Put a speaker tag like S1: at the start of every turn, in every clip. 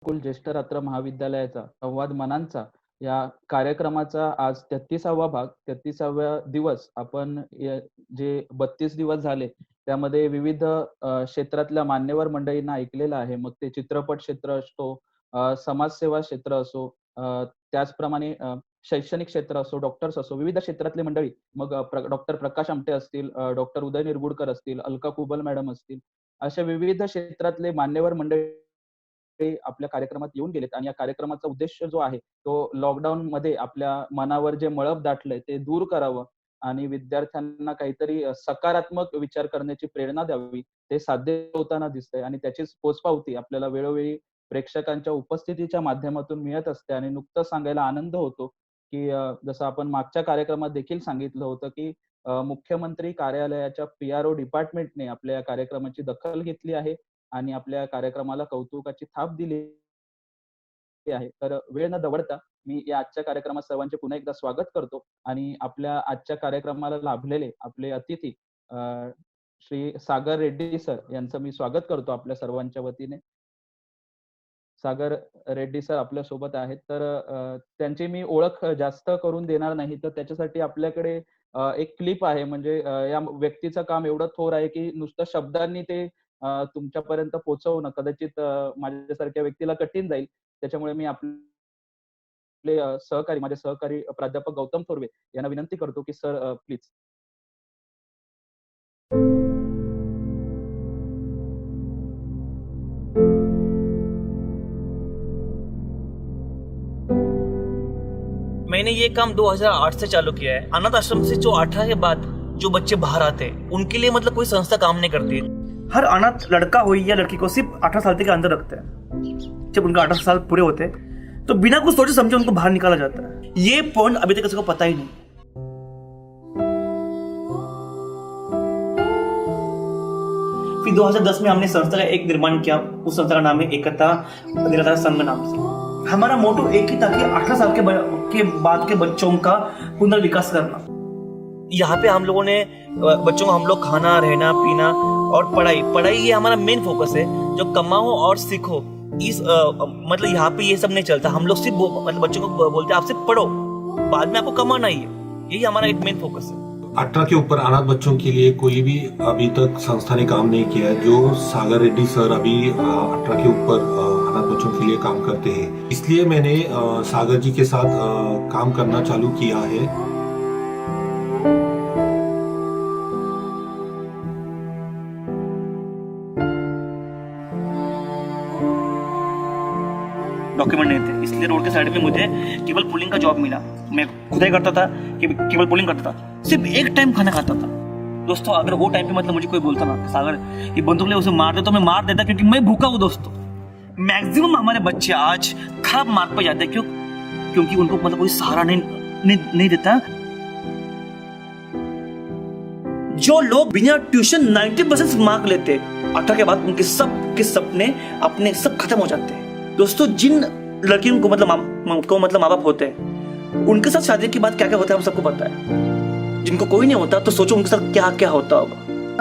S1: कुल ज्येष्ठ रात्र महाविद्यालयाचा संवाद मनांचा या कार्यक्रमाचा आज 33वा भाग, 33वा दिवस आपण जे 32 दिवस झाले, त्यामध्ये विविध क्षेत्रातल्या मान्यवर मंडळींना ऐकलेलं आहे. मग ते चित्रपट क्षेत्र असो, समाजसेवा क्षेत्र असो, त्याचप्रमाणे शैक्षणिक क्षेत्र असो, डॉक्टर्स असो, विविध क्षेत्रातली मंडळी. मग डॉक्टर प्रकाश आमटे असतील, डॉक्टर उदय निरगुडकर असतील, अलका कुबल मॅडम असतील, अशा विविध क्षेत्रातले मान्यवर मंडळी ते आपल्या कार्यक्रमात येऊन गेलेत आणि या कार्यक्रमाचा उद्देश जो आहे, तो लॉकडाऊनमध्ये आपल्या मनावर जे मळभ दाटलंय ते दूर करावं आणि विद्यार्थ्यांना काहीतरी सकारात्मक विचार करण्याची प्रेरणा द्यावी. ते साध्य होताना दिसतंय आणि त्याचीच पोचपावती आपल्याला वेळोवेळी प्रेक्षकांच्या उपस्थितीच्या माध्यमातून मिळत असते आणि नुकतंच सांगायला आनंद होतो, की जसं आपण मागच्या कार्यक्रमात देखील सांगितलं होतं, की मुख्यमंत्री कार्यालयाच्या पी-आर-ओ डिपार्टमेंटने आपल्या या कार्यक्रमाची दखल घेतली आहे आणि आपल्या कार्यक्रमाला कौतुकाची थाप दिली आहे. तर वेळ न दवडता मी या आजच्या कार्यक्रमात सर्वांचे पुन्हा एकदा स्वागत करतो आणि आपल्या आजच्या कार्यक्रमाला लाभलेले आपले अतिथी अ, श्री सागर रेड्डी सर यांचं मी स्वागत करतो आपल्या सर्वांच्या वतीने. सागर रेड्डी सर आपल्यासोबत आहेत. तर त्यांची मी ओळख जास्त करून देणार नाही. तर त्याच्यासाठी आपल्याकडे एक क्लिप आहे. म्हणजे या व्यक्तीचं काम एवढं थोर आहे, की नुसतं शब्दांनी ते तुमच्यापर्यंत पोहोचवणं कदाचित माझ्यासारख्या व्यक्तीला कठीण जाईल. त्याच्यामुळे मी आपले सहकारी, माझे सहकारी प्राध्यापक गौतम थोरवे यांना विनंती करतो, की सर प्लीज.
S2: मैंने ये काम 2008 से चालू किया है। अनाथ आश्रम से जो 18 के बाद जो बच्चे बाहर आते हैं उनके लिए मतलब कोई संस्था काम नहीं करती।
S3: हर अनाथ लड़का हो या लड़की को सिर्फ 18 साल के अंदर रखते हैं। जब उनका 18 साल पूरे होते हैं तो बिना कुछ सोचे समझे उनको बाहर निकाला जाता है। ये पॉइंट अभी तक किसी को पता ही नहीं। फिर 2010 में हमने संस्था का एक निर्माण किया। उस संस्था का नाम है एकता निराधार संघ नाम से। हमारा मोटो एक ही था कि 18 साल के बाद के बच्चों का पुनर्विकास करना।
S2: यहाँ पे हम लोगों ने बच्चों को हम लोग खाना, रहना, पीना और पढ़ाई ये हमारा मेन फोकस है। जो कमाओ और सीखो इस मतलब यहाँ पे ये सब नहीं चलता। हम लोग सिर्फ मतलब बच्चों को बोलते हैं आप सिर्फ पढ़ो, बाद में आपको कमाना ही है। यही हमारा एक मेन फोकस है।
S4: 18 के ऊपर अनाथ बच्चों के लिए कोई भी अभी तक संस्था ने काम नहीं किया है। जो सागर रेड्डी सर अभी 18 के ऊपर अनाथ बच्चों के लिए काम करते हैं, इसलिए मैंने सागर जी के साथ काम करना चालू किया है।
S3: डॉक्यूमेंट नहीं थे, इसलिए रोड के साइड में मुझे केवल पुलिंग का जॉब मिला। मैं खुद ही करता था कि केवल पुलिंग करता था, सिर्फ एक टाइम खाना खाता था। दोस्तों अगर वो टाइम पे मतलब मुझे कोई बोलता ना सागर ये बंदूक ले उसे मार दे, तो मैं मार देता, क्योंकि मैं भूखा हूँ। दोस्तों मैक्सिमम हमारे बच्चे आज खराब मार्ग पे जाते हैं। क्यों? क्योंकि उनको मतलब कोई सहारा नहीं देता। जो लोग बिना ट्यूशन 90% मार्क लेते 18 के बाद उनके सब के सपने अपने सब खत्म हो जाते हैं। दोस्तों जिन लड़कियों को मतलब माँ बाप होते हैं उनके साथ शादी के बाद क्या क्या होता है हम सबको पता है। जिनको कोई नहीं होता तो सोचो उनके साथ क्या क्या होता होगा।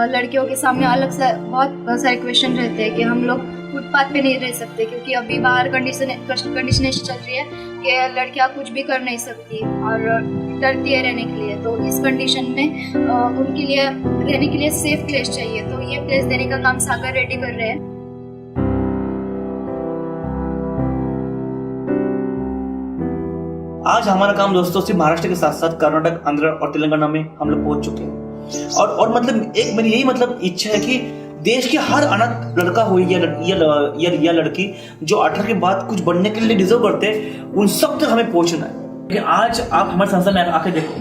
S5: लड़कियों के सामने अलग से बहुत सारे क्वेश्चन रहते हैं कि हम लोग फुटपाथ पे नहीं रह सकते, क्योंकि अभी बाहर कंडीशन ऐसी चल रही है कि लड़कियां कुछ भी कर नहीं सकती और डरती है रहने के लिए। तो इस कंडीशन में उनके लिए रहने के लिए सेफ प्लेस चाहिए। तो ये प्लेस देने का काम सागर रेड्डी कर रहे हैं।
S3: आज हमारा काम दोस्तों सिर्फ महाराष्ट्र के साथ साथ कर्नाटक, आंध्र और तेलंगाना में हम लोग पहुंच चुके हैं। और मतलब एक मेरी यही मतलब इच्छा है कि देश के हर अनाथ लड़का हो या लड़की जो 18 के बाद कुछ बनने के लिए डिजर्व करते हैं, उन सब तक हमें पहुंचना है। कि आज आप हमारे संस्था में आके देखो,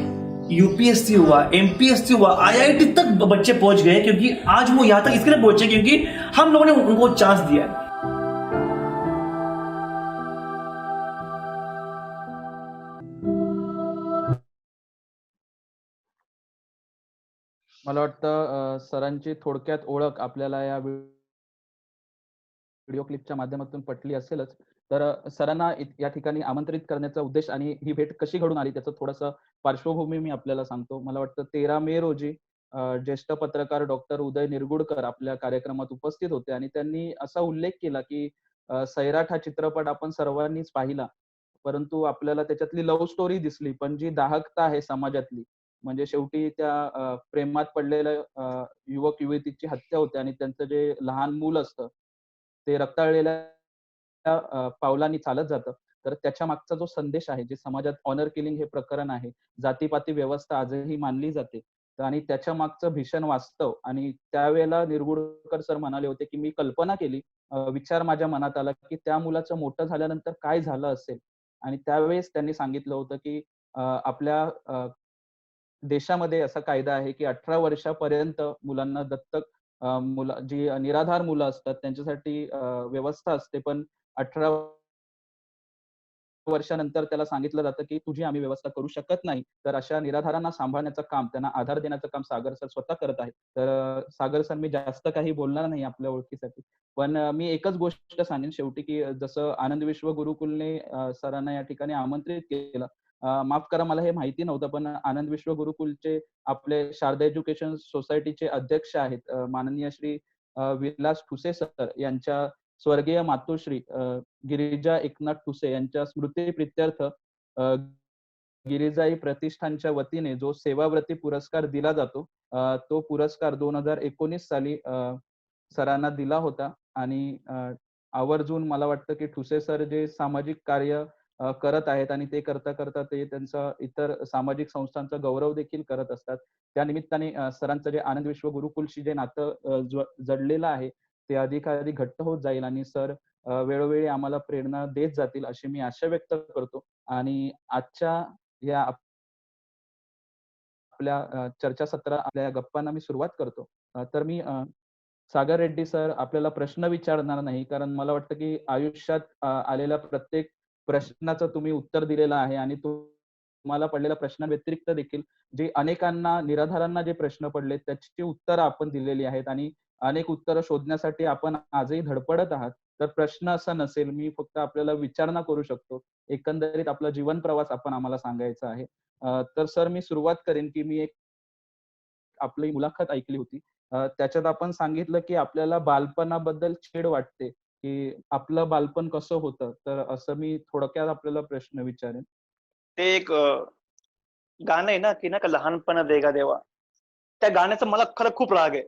S3: यूपीएससी हुआ, एमपीएससी हुआ, आईआईटी तक बच्चे पहुंच गए, क्योंकि आज वो यहाँ तक इसके लिए पहुंचे क्योंकि हम लोगों ने उनको चांस दिया है।
S1: मला वाटतं सरांची थोडक्यात ओळख आपल्याला या व्हिडिओ क्लिपच्या माध्यमातून पटली असेलच. तर सरांना या ठिकाणी आमंत्रित करण्याचा उद्देश आणि ही भेट कशी घडून आली त्याचं थोडंसं पार्श्वभूमी मी आपल्याला सांगतो. मला वाटतं 13 मे रोजी ज्येष्ठ पत्रकार डॉक्टर उदय निरगुडकर आपल्या कार्यक्रमात उपस्थित होते आणि त्यांनी असा उल्लेख केला, की सैराट हा चित्रपट आपण सर्वांनीच पाहिला. परंतु आपल्याला त्याच्यातली लव्ह स्टोरी दिसली, पण जी दाहकता आहे समाजातली, म्हणजे शेवटी त्या प्रेमात पडलेल्या युवक-युवतीची हत्या होते आणि त्यांचं जे लहान मूल असतं, ते रक्ताळलेल्या पावलांनी चालत जातं. तर त्याच्या मागचा जो संदेश आहे, जे समाजात ऑनर किलिंग हे प्रकरण आहे, जातीपाती व्यवस्था आजही मानली जाते. आणि त्याच्या मागचं भीषण वास्तव आणि त्यावेळेला निरगुडकर सर म्हणाले होते, की मी कल्पना केली, विचार माझ्या मनात आला, की त्या मुलाचं मोठं झाल्यानंतर काय झालं असेल? आणि त्यावेळेस त्यांनी सांगितलं होतं, की आपल्या देशामध्ये असा कायदा आहे, की 18 वर्षापर्यंत मुलांना दत्तक मुलं जी निराधार मुलं असतात त्यांच्यासाठी व्यवस्था असते. पण 18 वर्षानंतर त्याला सांगितलं जातं, की तुझी आम्ही व्यवस्था करू शकत नाही. तर अशा निराधारांना सांभाळण्याचं काम, त्यांना आधार देण्याचं काम सागर सर स्वतः करत आहेत. तर सागर सर मी जास्त काही बोलणार नाही आपल्या ओळखीसाठी. पण मी एकच गोष्ट सांगेन शेवटी, की जसं आनंद विश्व गुरुकुलने सरांना या ठिकाणी आमंत्रित केलं. माफ करा मला हे माहिती नव्हतं, पण आनंद विश्व गुरुकुलचे आपले शारदा एज्युकेशन सोसायटीचे अध्यक्ष आहेत माननीय श्री विलास ठुसे सर यांच्या स्वर्गीय मातोश्री गिरिजा एकनाथ ठुसे यांच्या स्मृतीप्रित्यर्थ गिरिजाई प्रतिष्ठानच्या वतीने जो सेवाव्रती पुरस्कार दिला जातो, तो पुरस्कार 2019 साली सरांना दिला होता आणि आवर्जून मला वाटतं, की ठुसे सर जे सामाजिक कार्य करत आहेत आणि ते करता ते त्यांचा इतर सामाजिक संस्थांचा गौरव देखील करत असतात. त्या निमित्ताने सरांचं जे आनंद विश्व गुरुकुलशी जे नातं जडलेलं आहे, ते अधिकाधिक घट्ट होत जाईल आणि सर वेळोवेळी आम्हाला प्रेरणा देत जातील अशी मी आशा व्यक्त करतो. आणि आजच्या या आपल्या चर्चासत्र आपल्या गप्पांना मी सुरुवात करतो. तर मी सागर रेड्डी सर आपल्याला प्रश्न विचारणार नाही, कारण मला वाटतं की आयुष्यात आलेल्या प्रत्येक प्रश्नाचं तुम्ही उत्तर दिलेलं आहे आणि तुम्हाला पडलेल्या प्रश्नांव्यतिरिक्त देखील जे अनेकांना निराधारांना जे प्रश्न पडले त्याची उत्तरं आपण दिलेली आहेत आणि अनेक उत्तरं शोधण्यासाठी आपण आजही धडपडत आहात. तर प्रश्न असा नसेल, मी फक्त आपल्याला विचारणा करू शकतो. एकंदरीत आपला जीवन प्रवास आपण आम्हाला सांगायचा आहे. तर सर मी सुरुवात करेन, की मी एक आपली मुलाखत ऐकली होती. त्याच्यात आपण सांगितलं, की आपल्याला बालपणाबद्दल चीड वाटते, की आपलं बालपण कसं होतं? तर असं मी थोडक्यात आपल्याला प्रश्न विचारेन.
S3: ते एक गाणं आहे ना, की नाही का लहानपण देगा देवा. त्या गाण्याचा मला खरं खूप राग आहे.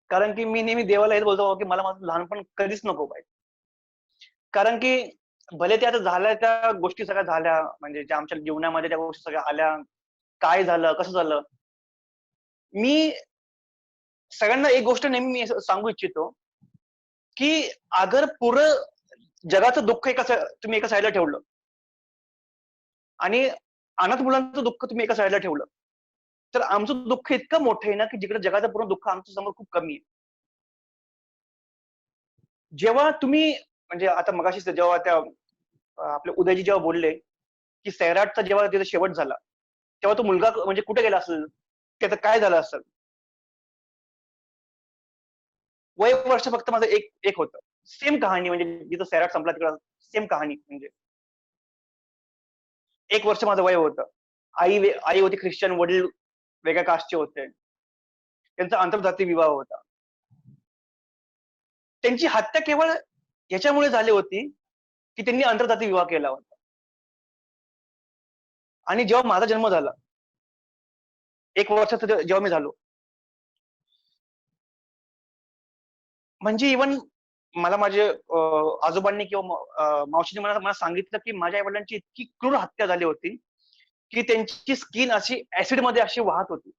S3: कारण की मी नेहमी देवाला हेच बोलतो, की मला माझं लहानपण कधीच नको पाहिजे. कारण की भले ते आता झाल्या त्या गोष्टी सगळ्या झाल्या, म्हणजे ज्या आमच्या जीवनामध्ये त्या गोष्टी सगळ्या आल्या, काय झालं, कसं झालं. मी सगळ्यांना एक गोष्ट नेहमी मी असं सांगू इच्छितो, की अगर पुरं जगाचं दुःख तुम्ही एका साईडला ठेवलं आणि अनाथ मुलांचं दुःख तुम्ही एका साईडला ठेवलं, तर आमचं दुःख इतकं मोठं आहे ना, की जिकडे जगाचं पूर्ण दुःख आमच्या समोर खूप कमी आहे. जेव्हा तुम्ही म्हणजे आता मगाशीच जेव्हा त्या आपले उदयजी जेव्हा बोलले, की सैराटचा जेव्हा तिचा शेवट झाला, तेव्हा तो मुलगा म्हणजे कुठे गेला असेल? त्याचं काय झालं असेल? वय वर्ष फक्त माझं एक एक होतं. सेम कहाणी म्हणजे जिथं सैराट संपला तिकडं सेम कहाणी म्हणजे 1 वर्ष माझं वय होतं. आई होती ख्रिश्चन, वडील वेगळ्या कास्टचे होते. त्यांचा आंतरजातीय विवाह होता. त्यांची हत्या केवळ याच्यामुळे झाली होती, की त्यांनी आंतरजातीय विवाह केला होता. आणि जेव्हा माझा जन्म झाला, 1 वर्षाचा जेव्हा मी झालो, म्हणजे इव्हन मला माझे आजोबांनी किंवा मावशीने मला सांगितलं, की माझ्या आई-वडिलांची इतकी क्रूर हत्या झाली होती, की त्यांची स्किन अशी ॲसिडमध्ये अशी वाहत होती.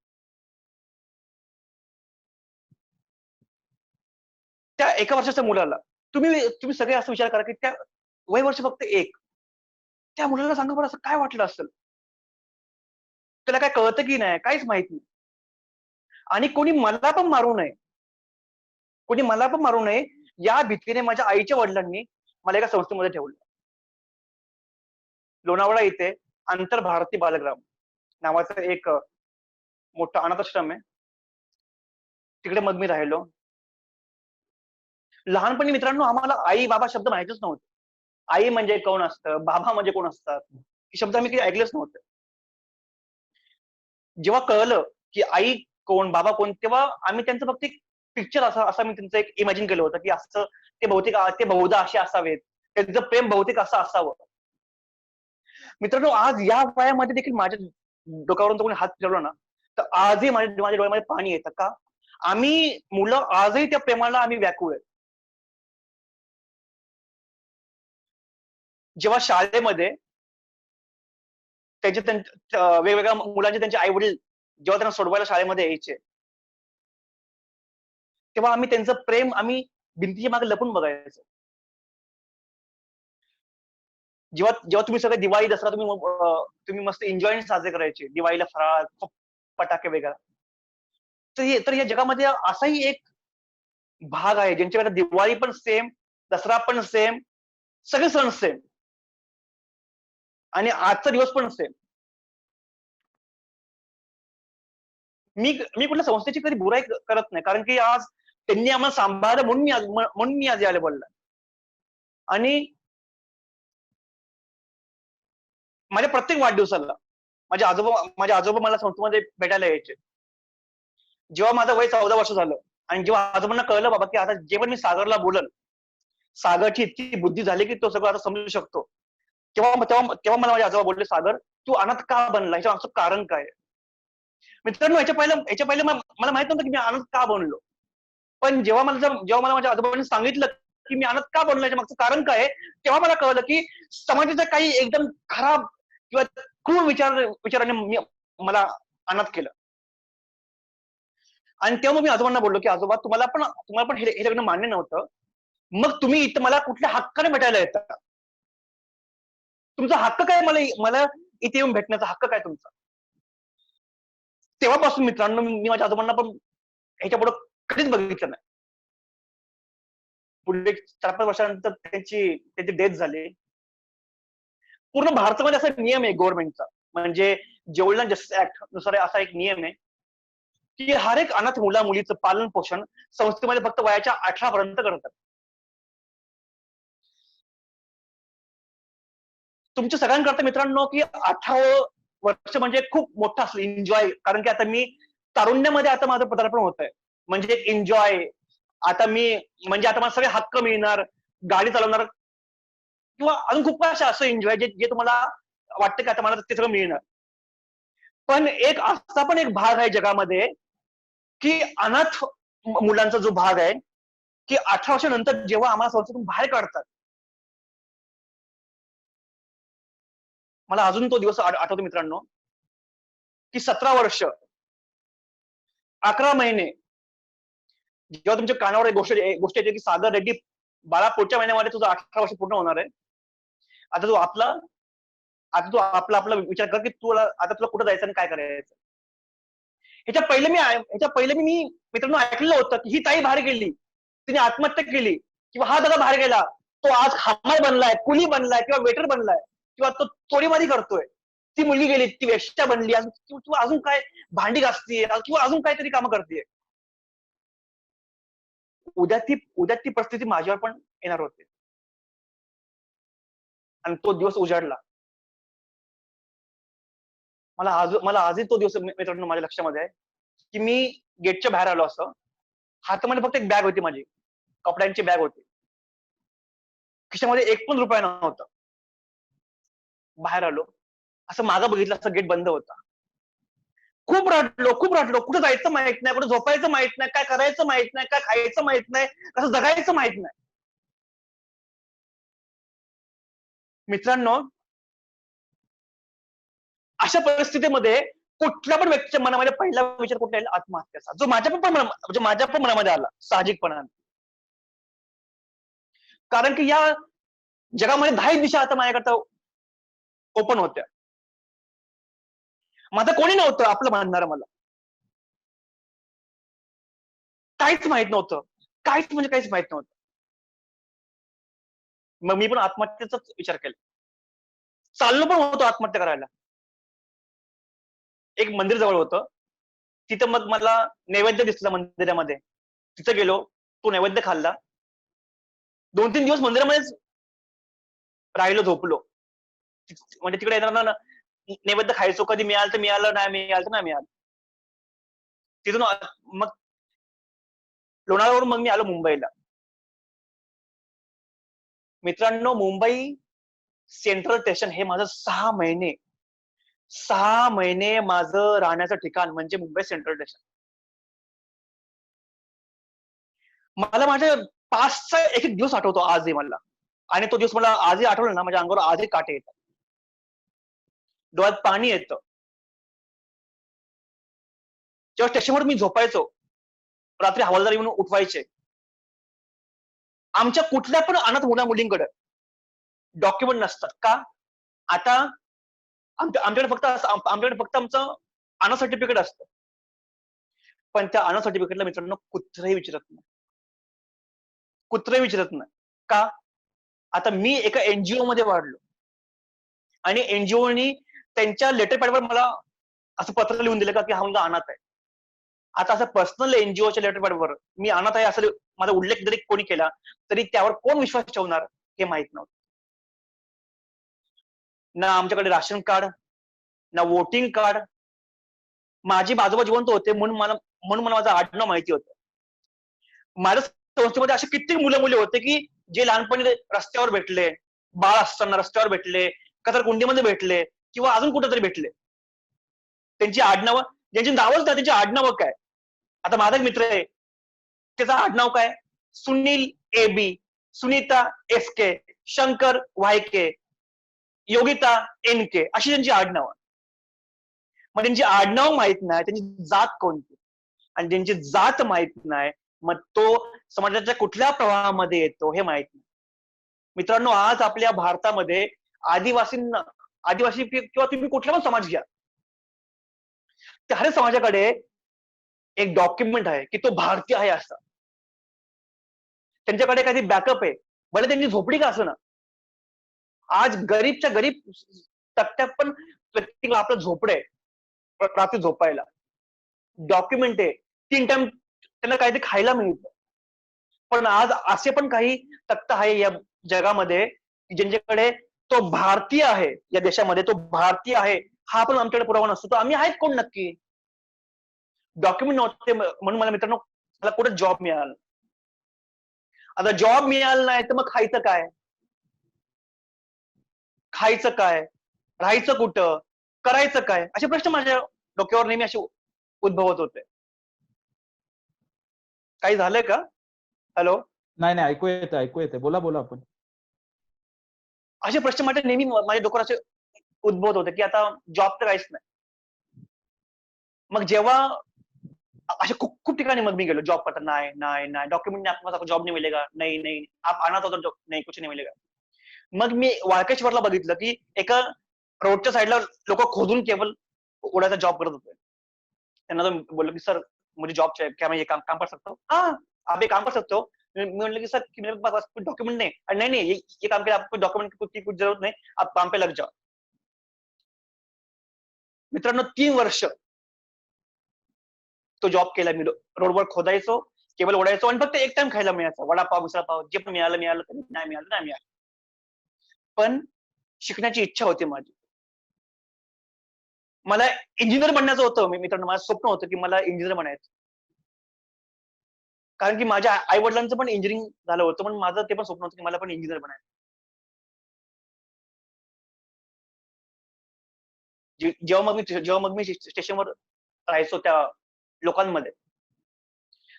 S3: त्या 1 वर्षाच्या मुलाला तुम्ही तुम्ही सगळे असा विचार करा, की त्या वय वर्ष फक्त 1 त्या मुलाला सांगा बरं असं काय वाटलं असेल? त्याला काय कळतं की नाही? काहीच माहीत नाही. आणि कोणी मला पण मारू नये, या भीतीने माझ्या आईच्या वडिलांनी मला एका संस्थेमध्ये ठेवलं. लोणावळा इथे आंतर भारती बालग्राम नावाचं एक मोठं अनाथाश्रम आहे. तिकडे मग मी राहिलो. लहानपणी मित्रांनो आम्हाला आई-बाबा शब्द माहितीच नव्हते. आई म्हणजे कोण असतं? बाबा म्हणजे कोण असतात? हे शब्द आम्ही कधी ऐकलेच नव्हते. जेव्हा कळलं, की आई कोण, बाबा कोण, तेव्हा आम्ही त्यांचं फक्त एक पिक्चर असा मी त्यांचं एक इमॅजिन केलं होतं की असं ते बहुधा असे असावेत, त्यांचं प्रेम बहुतेक असं असावं. मित्रांनो, आज या वयामध्ये देखील माझ्या डोक्यावरून तो कोणी हात फिरवला ना, तर आजही माझ्या डोळ्यामध्ये पाणी येतं. का? आम्ही मुलं आजही त्या प्रेमाला आम्ही व्याकुळ आहे. जेव्हा शाळेमध्ये वेगवेगळ्या मुलांचे त्यांचे आई वडील जेव्हा त्यांना सोडवायला शाळेमध्ये यायचे, तेव्हा आम्ही त्यांचं प्रेम आम्ही भिंतीच्या मागे लपून बघायचो. जेव्हा जेव्हा तुम्ही सगळे दिवाळी दसरा तुम्ही मस्त एन्जॉय साजरे करायचे, दिवाळीला फराळ, फटाके वगैरे. तर या जगामध्ये असाही एक भाग आहे ज्यांच्याकडे दिवाळी पण सेम, दसरा पण सेम, सगळे सण सेम आणि आजचा दिवस पण सेम. मी कुठल्या संस्थेची कधी बुराई करत नाही, कारण की आज त्यांनी आम्हाला सांभाळलं म्हणून मी आज यायला बोलला. आणि माझ्या प्रत्येक वाढदिवसाला माझे आजोबा मला संस्थेमध्ये भेटायला यायचे. जेव्हा माझं वय 14 वर्ष झालं आणि जेव्हा आजोबांना कळलं बाबा की आता जे पण मी सागरला बोलल, सागरची इतकी बुद्धी झाली की तो सगळं आता समजू शकतो, तेव्हा मला माझे आजोबा बोलले, सागर तू अनाथ का बनला, ह्याच्या मागचं कारण काय आहे? मित्रांनो, याच्या पहिले मला माहित नव्हतं की मी अनाथ का बनलो. पण जेव्हा मला माझ्या आजोबांनी सांगितलं की मी अनाथ का बनलो, याच्या मागचं कारण काय आहे, तेव्हा मला कळलं की समाजाच्या काही एकदम खराब किंवा क्रूर विचाराने मला अनाथ केलं. आणि तेव्हा मी आजोबांना बोललो की आजोबा तुम्हाला पण हे लग्न मान्य नव्हतं, मग तुम्ही इथं मला कुठल्या हक्काने भेटायला येता? तुमचा हक्क काय? मला इथे येऊन भेटण्याचा हक्क काय तुमचा? तेव्हापासून मित्रांनो मी माझ्या आजोबांना पण ह्याच्या पुढे कधीच बघितलं नाही. पुढे 4-5 वर्षानंतर त्यांची डेथ झाली. पूर्ण भारतामध्ये असा नियम आहे गव्हर्नमेंटचा, म्हणजे जेवढा जस्टिस ऍक्ट नुसार असा एक नियम आहे की हर एक अनाथ मुला-मुलीचं पालन पोषण संस्थेमध्ये फक्त वयाच्या 18 पर्यंत करतात. तुमच्या सगळ्यांकरता मित्रांनो की 18 वर्ष म्हणजे खूप मोठं असलं एन्जॉय, कारण की आता मी तारुण्यामध्ये आता माझं पदार्पण होत आहे. म्हणजे एन्जॉय, आता आता मला सगळे हक्क मिळणार, गाडी चालवणार किंवा अजून खूप काय असं एन्जॉय जे तुम्हाला वाटतं की आता मला ते सगळं मिळणार. पण असा पण एक भाग आहे जगामध्ये की अनाथ मुलांचा जो भाग आहे की 18 वर्षानंतर जेव्हा आम्हाला संस्थेतून बाहेर काढतात, मला अजून तो दिवस आठवतो मित्रांनो की 17 वर्ष 11 महिने जेव्हा तुमच्या कानावर एक गोष्ट येते की सागर रेड्डी बाळा पुढच्या महिन्यामध्ये तुझं 18 वर्ष पूर्ण होणार आहे. आता तू आपला विचार कर की तुला कुठं जायचं आणि काय करायचं. ह्याच्या पहिले मी मित्रांनो ऐकलेलं होतं की ही ताई बाहेर गेली, तिने आत्महत्या केली, किंवा हा दादा बाहेर गेला, तो आज हमाल बनलाय, कुली बनलाय किंवा वेटर बनलाय किंवा तो चोरीमारी करतोय. ती मुलगी गेली, ती वेश्या बनली, किंवा अजून काय भांडी घासतीये किंवा अजून काहीतरी कामं करतेय. उद्या ती परिस्थिती माझ्यावर पण येणार होते आणि तो दिवस उजाडला. मला आजही तो दिवस मित्रांनो माझ्या लक्षामध्ये आहे की मी गेटच्या बाहेर आलो असं, हातामध्ये फक्त एक बॅग होती, माझी कपड्यांची बॅग होती, खिशामध्ये 1 पण रुपया नव्हता. बाहेर आलो, असं मागं बघितलं, असं गेट बंद होता. खूप रडलो, कुठं जायचं माहित नाही, कुठं झोपायचं माहित नाही, काय करायचं माहित नाही, काय खायचं माहित नाही, कसं जगायचं माहित नाही. मित्रांनो, अशा परिस्थितीमध्ये कुठल्या पण व्यक्तीच्या मनामध्ये पहिला विचार कुठला येईल? आत्महत्याचा, जो माझ्या पण मनामध्ये आला साहजिकपणाने. कारण की या जगामध्ये 10 दिशा आता माझ्याकरता ओपन होत्या. माझं कोणी नव्हतं आपलं म्हणणारं. मला काहीच माहित नव्हतं, काहीच म्हणजे काहीच माहित नव्हतं. मग मी पण आत्महत्येचाच विचार केला. चाललो पण होतो आत्महत्या करायला. एक मंदिर जवळ होतं, तिथं मग मला नैवेद्य दिसला मंदिरामध्ये, तिथं गेलो, तो नैवेद्य खाल्ला. 2-3 दिवस मंदिरामध्येच राहिलो, झोपलो. म्हणजे तिकडे येणार ना नैवेद्य खायचो, कधी मिळालं तर मिळालं, नाही मिळालं तर नाही मिळालं. तिथून मग लोणावळ्यावरून मग मी आलो मुंबईला. मित्रांनो, मुंबई सेंट्रल स्टेशन हे माझं 6 महिने माझं राहण्याचं ठिकाण म्हणजे मुंबई सेंट्रल स्टेशन. मला माझ्या पास्टचा एक एक दिवस आठवतो आजही मला. आणि तो दिवस मला आजही आठवला ना, माझ्या अंगावर आजही काटे येतात, डोळ्यात पाणी येतं. जेव्हा स्टेशनवर मी झोपायचो, रात्री हवालदार येऊन उठवायचे. आमच्या कुठल्या पण अनाथ मुलींकडे डॉक्युमेंट नसतात. का? आता आमच्याकडे फक्त आमचं अनाथ सर्टिफिकेट असतं. पण त्या अनाथ सर्टिफिकेटला मित्रांनो कुत्रेही विचारत नाही. का? आता मी एका एनजीओ मध्ये वाढलो आणि एनजीओनी त्यांच्या लेटर पॅडवर मला असं पत्र लिहून दिलं की हा मुलगा अनाथ आहे. आता असं पर्सनल एनजीओच्या लेटर पॅडवर मी अनाथ आहे असं माझा उल्लेख जरी कोणी केला तरी त्यावर कोण विश्वास ठेवणार हे माहित नव्हतं. ना आमच्याकडे राशन कार्ड, ना वोटिंग कार्ड. माझी आजोबा जिवंत होते म्हणून मला माझं आडनाव माहिती होतं. माझ्या संस्थेमध्ये असे कित्येक मुलं होते की जे लहानपणी रस्त्यावर भेटले, बाळ असताना रस्त्यावर भेटले, कचरकुंडीमध्ये भेटले किंवा अजून कुठेतरी भेटले. त्यांची आडनावं, ज्यांची नावच नाही त्यांची आडनावं काय. आता माझा एक मित्र आहे, त्याचं आडनाव काय? Sunil AB, Sunita SK, Shankar YK, Yogita NK, अशी त्यांची आडनावं. मग त्यांची आडनाव माहित नाही, त्यांची जात कोणती, आणि ज्यांची जात माहित नाही मग तो समाजाच्या कुठल्या प्रवाहामध्ये येतो हे माहित नाही. मित्रांनो, आज आपल्या भारतामध्ये आदिवासी किंवा तुम्ही कुठला पण समाज घ्या, त्या हर समाजाकडे एक डॉक्युमेंट आहे की तो भारतीय आहे असं. त्यांच्याकडे काही बॅकअप आहे, भले त्यांची झोपडी का असं ना. आज गरीबच्या गरीब तक्त्यात पण प्रत्येक आपलं झोपडं आहे रात्री झोपायला, डॉक्युमेंट आहे, 3 टाइम त्यांना काहीतरी खायला मिळतं. पण आज असे पण काही तक्ता आहे या जगामध्ये ज्यांच्याकडे तो भारतीय आहे, या देशामध्ये तो भारतीय आहे हा पण आमच्याकडे पुरावा नसतो. तर आम्ही आहेत कोण नक्की? डॉक्युमेंट नव्हते म्हणून मला मित्रांनो मला कुठे जॉब मिळाला. आता जॉब मिळाला नाही तर मग खायचं काय, राहायचं कुठं, करायचं काय, असे प्रश्न माझ्या डोक्यावर नेहमी असे उद्भवत होते. काही झालंय का? हॅलो?
S1: नाही, ऐकू येते. बोला आपण.
S3: असे प्रश्न माझ्या नेहमी माझ्या डोक्यावर असे उद्भवत होते की आता जॉब तर काहीच नाही. मग जेव्हा अशा खूप ठिकाणी मग मी गेलो जॉब करता, नाही डॉक्युमेंट नहीं, आपको जॉब नहीं मिलेगा, नहीं आप आना तो नहीं, कुछ नहीं मिलेगा. मग मी वाळकेश्वरला बघितलं की एका रोडच्या साईडला लोक खोदून केबल उडायचा जॉब करत होते. त्यांना तो बोललो की सर मुझे जॉब चाहिए, क्या मैं ये काम कर सकता हूँ? हाँ, आप ये काम कर सकते हो. मैं बोलने की सर कि मेरे पास कोई डॉक्यूमेंट नहीं, ये काम के लिए आपको डॉक्यूमेंट की कुछ जरूरत नहीं, आप काम पे लग जाओ. मित्रांनो 3 वर्ष तो जॉब केला मी. रोडवर खोदायचो, केबल ओढायचो आणि फक्त एक टाइम खायला मिळायचा, वडापाव, मिसळपाव, जे पण मिळालं तरी नाही मिळालं. पण शिकण्याची इच्छा होती माझी. मला इंजिनियर बनण्याचं होतं. मित्रांनो, माझं स्वप्न होतं की मला इंजिनियर बनायचं. कारण की माझ्या आई वडिलांचं पण इंजिनिअरिंग झालं होतं, पण माझं ते पण स्वप्न होतं की मला पण इंजिनियर बनायचं. जेव्हा मग मी स्टेशनवर राहायचो त्या लोकांमध्ये.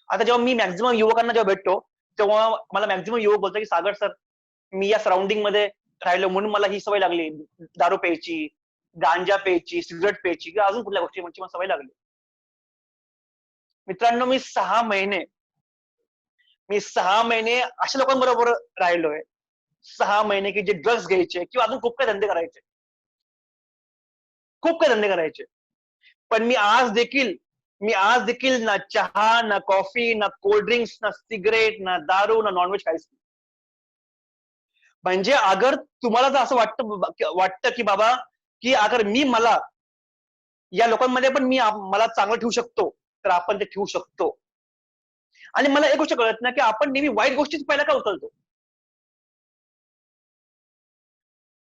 S3: आता जेव्हा मी मॅक्झिमम युवकांना जेव्हा भेटतो तेव्हा मला मॅक्झिमम युवक बोलतो की सागर सर, मी या सराउंडिंग मध्ये राहिलो म्हणून मला ही सवय लागली, दारू प्यायची, गांजा प्यायची, सिगरेट प्यायची किंवा अजून कुठल्या गोष्टी मला सवय लागली. मित्रांनो, मी 6 महिने अशा लोकांबरोबर राहिलोय, 6 महिने की जे ड्रग्स घ्यायचे किंवा अजून खूप काही धंदे करायचे. पण मी आज देखील ना चहा, ना कॉफी, ना कोल्ड ड्रिंक्स, ना सिगरेट, ना दारू, ना नॉनव्हेज काहीच नाही. म्हणजे अगर तुम्हाला जर असं वाटतं की बाबा की अगर मला या लोकांमध्ये पण मला चांगलं ठेवू शकतो तर आपण ते ठेवू शकतो. आणि मला एक गोष्ट कळत नाही की आपण नेहमी वाईट गोष्टीच पहिला का उचलतो.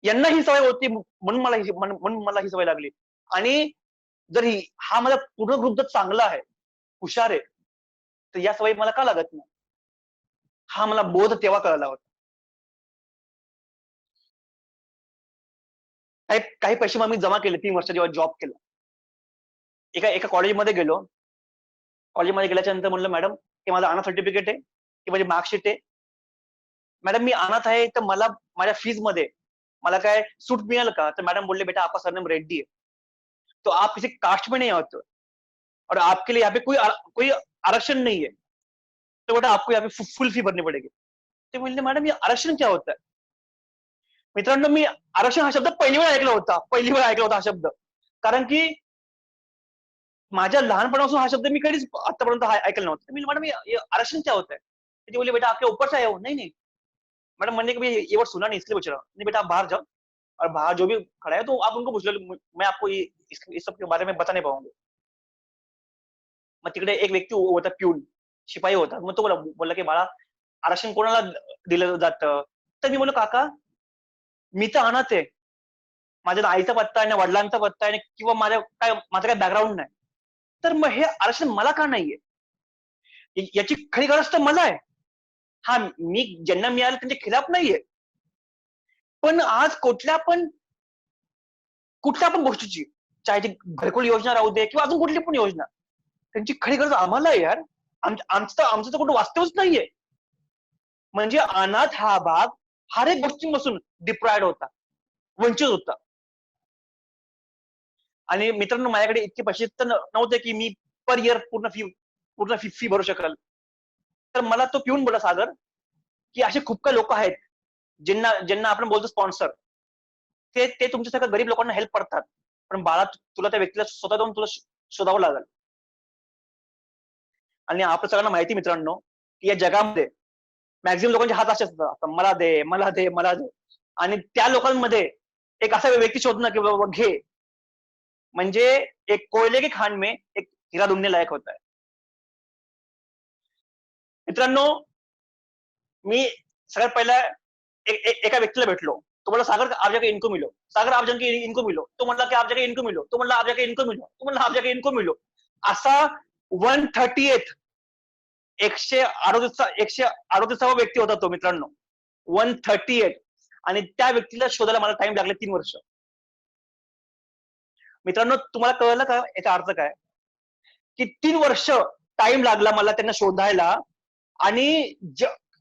S3: यांना ही सवय होती म्हणून मला ही सवय लागली. आणि जर हा माझा पूर्ण ग्रुप जर चांगला आहे, हुशार आहे, तर या सवयी मला का लागत नाही? हा मला बोध तेव्हा कळला होता. काही काही पैसे मग मी जमा केले 3 वर्ष जेव्हा जॉब केला. एका एका कॉलेजमध्ये गेलो. कॉलेजमध्ये गेल्याच्या नंतर म्हणलं, मॅडम हे माझं अनाथ सर्टिफिकेट आहे, ही माझी मार्कशीट आहे. मॅडम मी अनाथ आहे, तर मला माझ्या फीसमध्ये मला काय सूट मिळेल का? तर मॅडम बोलले, बेटा आपका सरनेम रेड्डी है, तो आप किसी कास्ट में नहीं आते हो और आपके लिए यहाँ पे कोई आरक्षण नहीं है, तो बेटा आपको यहाँ पे फुल फी भरनी पडेगी. ते म्हणले, मॅडम ये आरक्षण क्या होता है? मित्रांनो, मी आरक्षण हा शब्द पहिली वेळ ऐकला होता. पहिली वेळ ऐकला होता हा शब्द. कारण की माझ्या लहानपणापासून हा शब्द मी कधीच आतापर्यंत ऐकला नव्हता. मी मॅडम ये आरक्षण क्या होता है? ते बोले, बेटा आपके ऊपर से आए हो. नहीं नहीं, मैडम मैंने कभी ये वर्ड सुना नहीं, इसलिए पूछ रहा हूँ. नहीं बेटा आप बाहर जाओ और बाहर जो भी खड़ा है तो आप उनको पूछ लो, मैं आपको इस सब के बारे में बता नहीं पाऊंगा. मग तिकडे एक व्यक्ती होता, प्यून शिपाई होता. मग तो बोलला की बाळा आरक्षण कोणाला दिलं जातं? तर मी बोललो, काका मी तर अनाथ आहे. माझ्या ना आईचा पत्ता आहे ना वडिलांचा पत्ता आहे किंवा माझं काय बॅकग्राऊंड नाही. तर मग हे आरक्षण मला का नाहीये? याची खरी गरज तर मला आहे. हा मी ज्यांना मिळालं त्यांच्या खिलाफ नाहीये. पण आज कुठल्या पण गोष्टीची, चाहे ती घरकुल योजना राहू दे किंवा अजून कुठली पण योजना, त्यांची खरी गरज आम्हाला आहे यार. आमचं तर कुठं वास्तवच नाहीये. म्हणजे अनाथ हा भाग हर एक गोष्टींपासून डिप्रायड होता, वंचित होता. आणि मित्रांनो, माझ्याकडे इतके पैसे तर नव्हते की मी पर इयर पूर्ण फी भरू शकाल. तर मला तो पिऊन बोला, सागर, की असे खूप काही लोक आहेत ज्यांना आपण बोलतो स्पॉन्सर, ते तुमच्यासारख्या गरीब लोकांना हेल्प करतात. पण बाळा, तुला त्या व्यक्तीला स्वतः जाऊन तुला शोधावं लागेल. आणि आपल्या सगळ्यांना माहिती मित्रांनो, की या जगामध्ये मॅक्झिमम लोकांचे हात असे असतात, मला दे मला दे मला दे. आणि त्या लोकांमध्ये एक असा व्यक्ती शोधणं की बाबा घे, म्हणजे एक कोयले की खान में एक हिरा ढूंढने लायक होता है. मित्रांनो, मी सगळ्यात पहिला एका व्यक्तीला भेटलो. तो बोला, सागर आप जाके इनको मिलो. सागर आप जाके इनको मिलो. तो म्हणला की आप जाके इनको मिलो. तो म्हणला आप जाके इनको मिलो. तो म्हणला आप जाके इनको मिलो. असा 138 138वा व्यक्ती होता तो मित्रांनो. 138. आणि त्या व्यक्तीला शोधायला मला टाइम लागले 3 वर्ष. मित्रांनो, तुम्हाला कळलं का याचा अर्थ काय? की 3 वर्ष टाइम लागला मला त्यांना शोधायला. आणि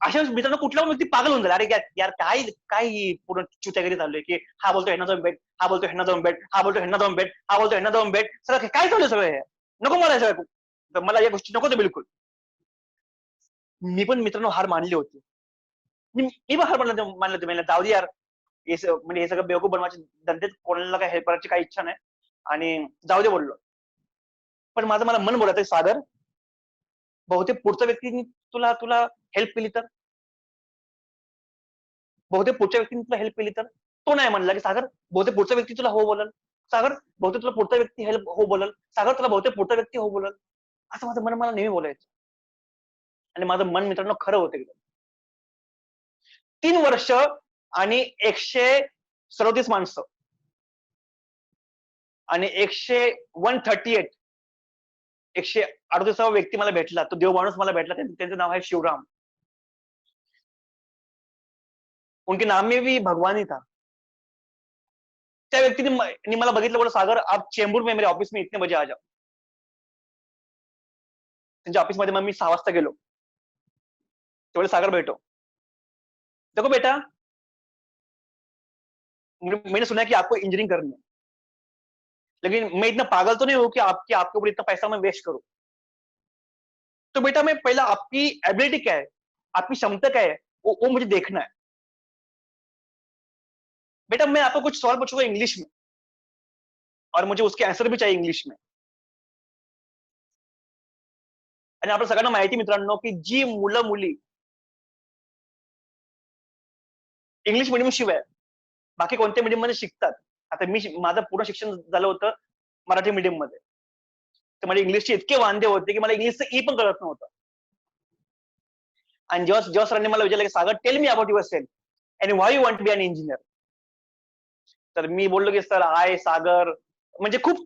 S3: अशा मित्रांनो कुठला व्यक्ती पागल होऊन जाईल, अरे यार काय काय ही पूर्ण चुत्यागिरी चालू आहे, की हा बोलतो ह्यांना जाऊन भेट, हा बोलतो ह्यांना जाऊन भेट, हा बोलतो ह्यांना जाऊन भेट, हा बोलतो ह्यांना जाऊन भेट. सगळं काय चालू सगळं हे? नको मला सगळं, मला या गोष्टी नको ते बिलकुल. मी पण मित्रांनो हार मानली होती. मी पण हार मानलं होतं. जाऊ दे यार, म्हणजे हे सगळं बेवकूफ बनवायचे धंदेत कोणाला काय हेल्प करायची काही इच्छा नाही, आणि जाऊ दे बोललो. पण मला मन बोलायचं, सागर बहुतेक पुढच्या व्यक्तीने तुला तुला हेल्प केली तर, बहुतेक पुढच्या व्यक्तीने तुला हेल्प केली तर. तो नाही म्हणला की सागर बहुतेक पुढचा व्यक्ती तुला हो बोलल, सागर बहुतेक तुला पुढचा व्यक्ती हेल्प हो बोलल, सागर तुला बहुतेक पुढचा व्यक्ती हो बोलल. असं माझं मन मला नेहमी बोलायचं. आणि माझं मन मित्रांनो खरं होतं एकदम. 3 वर्ष आणि 137 माणसं आणि 138 138वा व्यक्ती मला भेटला. तो देव माणूस मला भेटला. त्यांचं नाव आहे शिवराम. उनके नाम में भी भगवान ही था. त्या व्यक्तीने मला बघितलं, बोला, सागर आप चेंबूर में मेरे ऑफिस में इतने बजे आ जाओ. त्यांच्या ऑफिसमध्ये मग मी 6 वाजता गेलो. तेवढे सागर भेटो. देखो बेटा, मैंने सुना है कि आपको इंजीनियरिंग करनी है, लेकिन मैं इतना पागल तो नहीं हूं कि आपके ऊपर इतना पैसा मैं वेस्ट करूं. तो बेटा मैं पहला आपकी एबिलिटी क्या है, आपकी क्षमता क्या है, वो मुझे देखना है. बेटा मैं आपको कुछ सवाल पूछूंगा इंग्लिश में, और मुझे उसके आंसर भी चाहिए इंग्लिश में. आणि आपल्या सगळ्यांना माहिती मित्रांनो, की जी मुलं मुली इंग्लिश मिडियम शिवाय बाकी कोणत्या मीडियम मध्ये शिकतात. आता माझं पूर्ण शिक्षण झालं होतं मराठी मीडियम मध्ये. तर माझे इंग्लिशचे इतके वांदे होते की मला इंग्लिशचं ई पण कळत नव्हतं. आणि जेव्हा सरांनी मला विचारलं की Sagar tell me about yourself and why you want be an engineer, तर मी बोललो की सर हाय सागर, म्हणजे खूप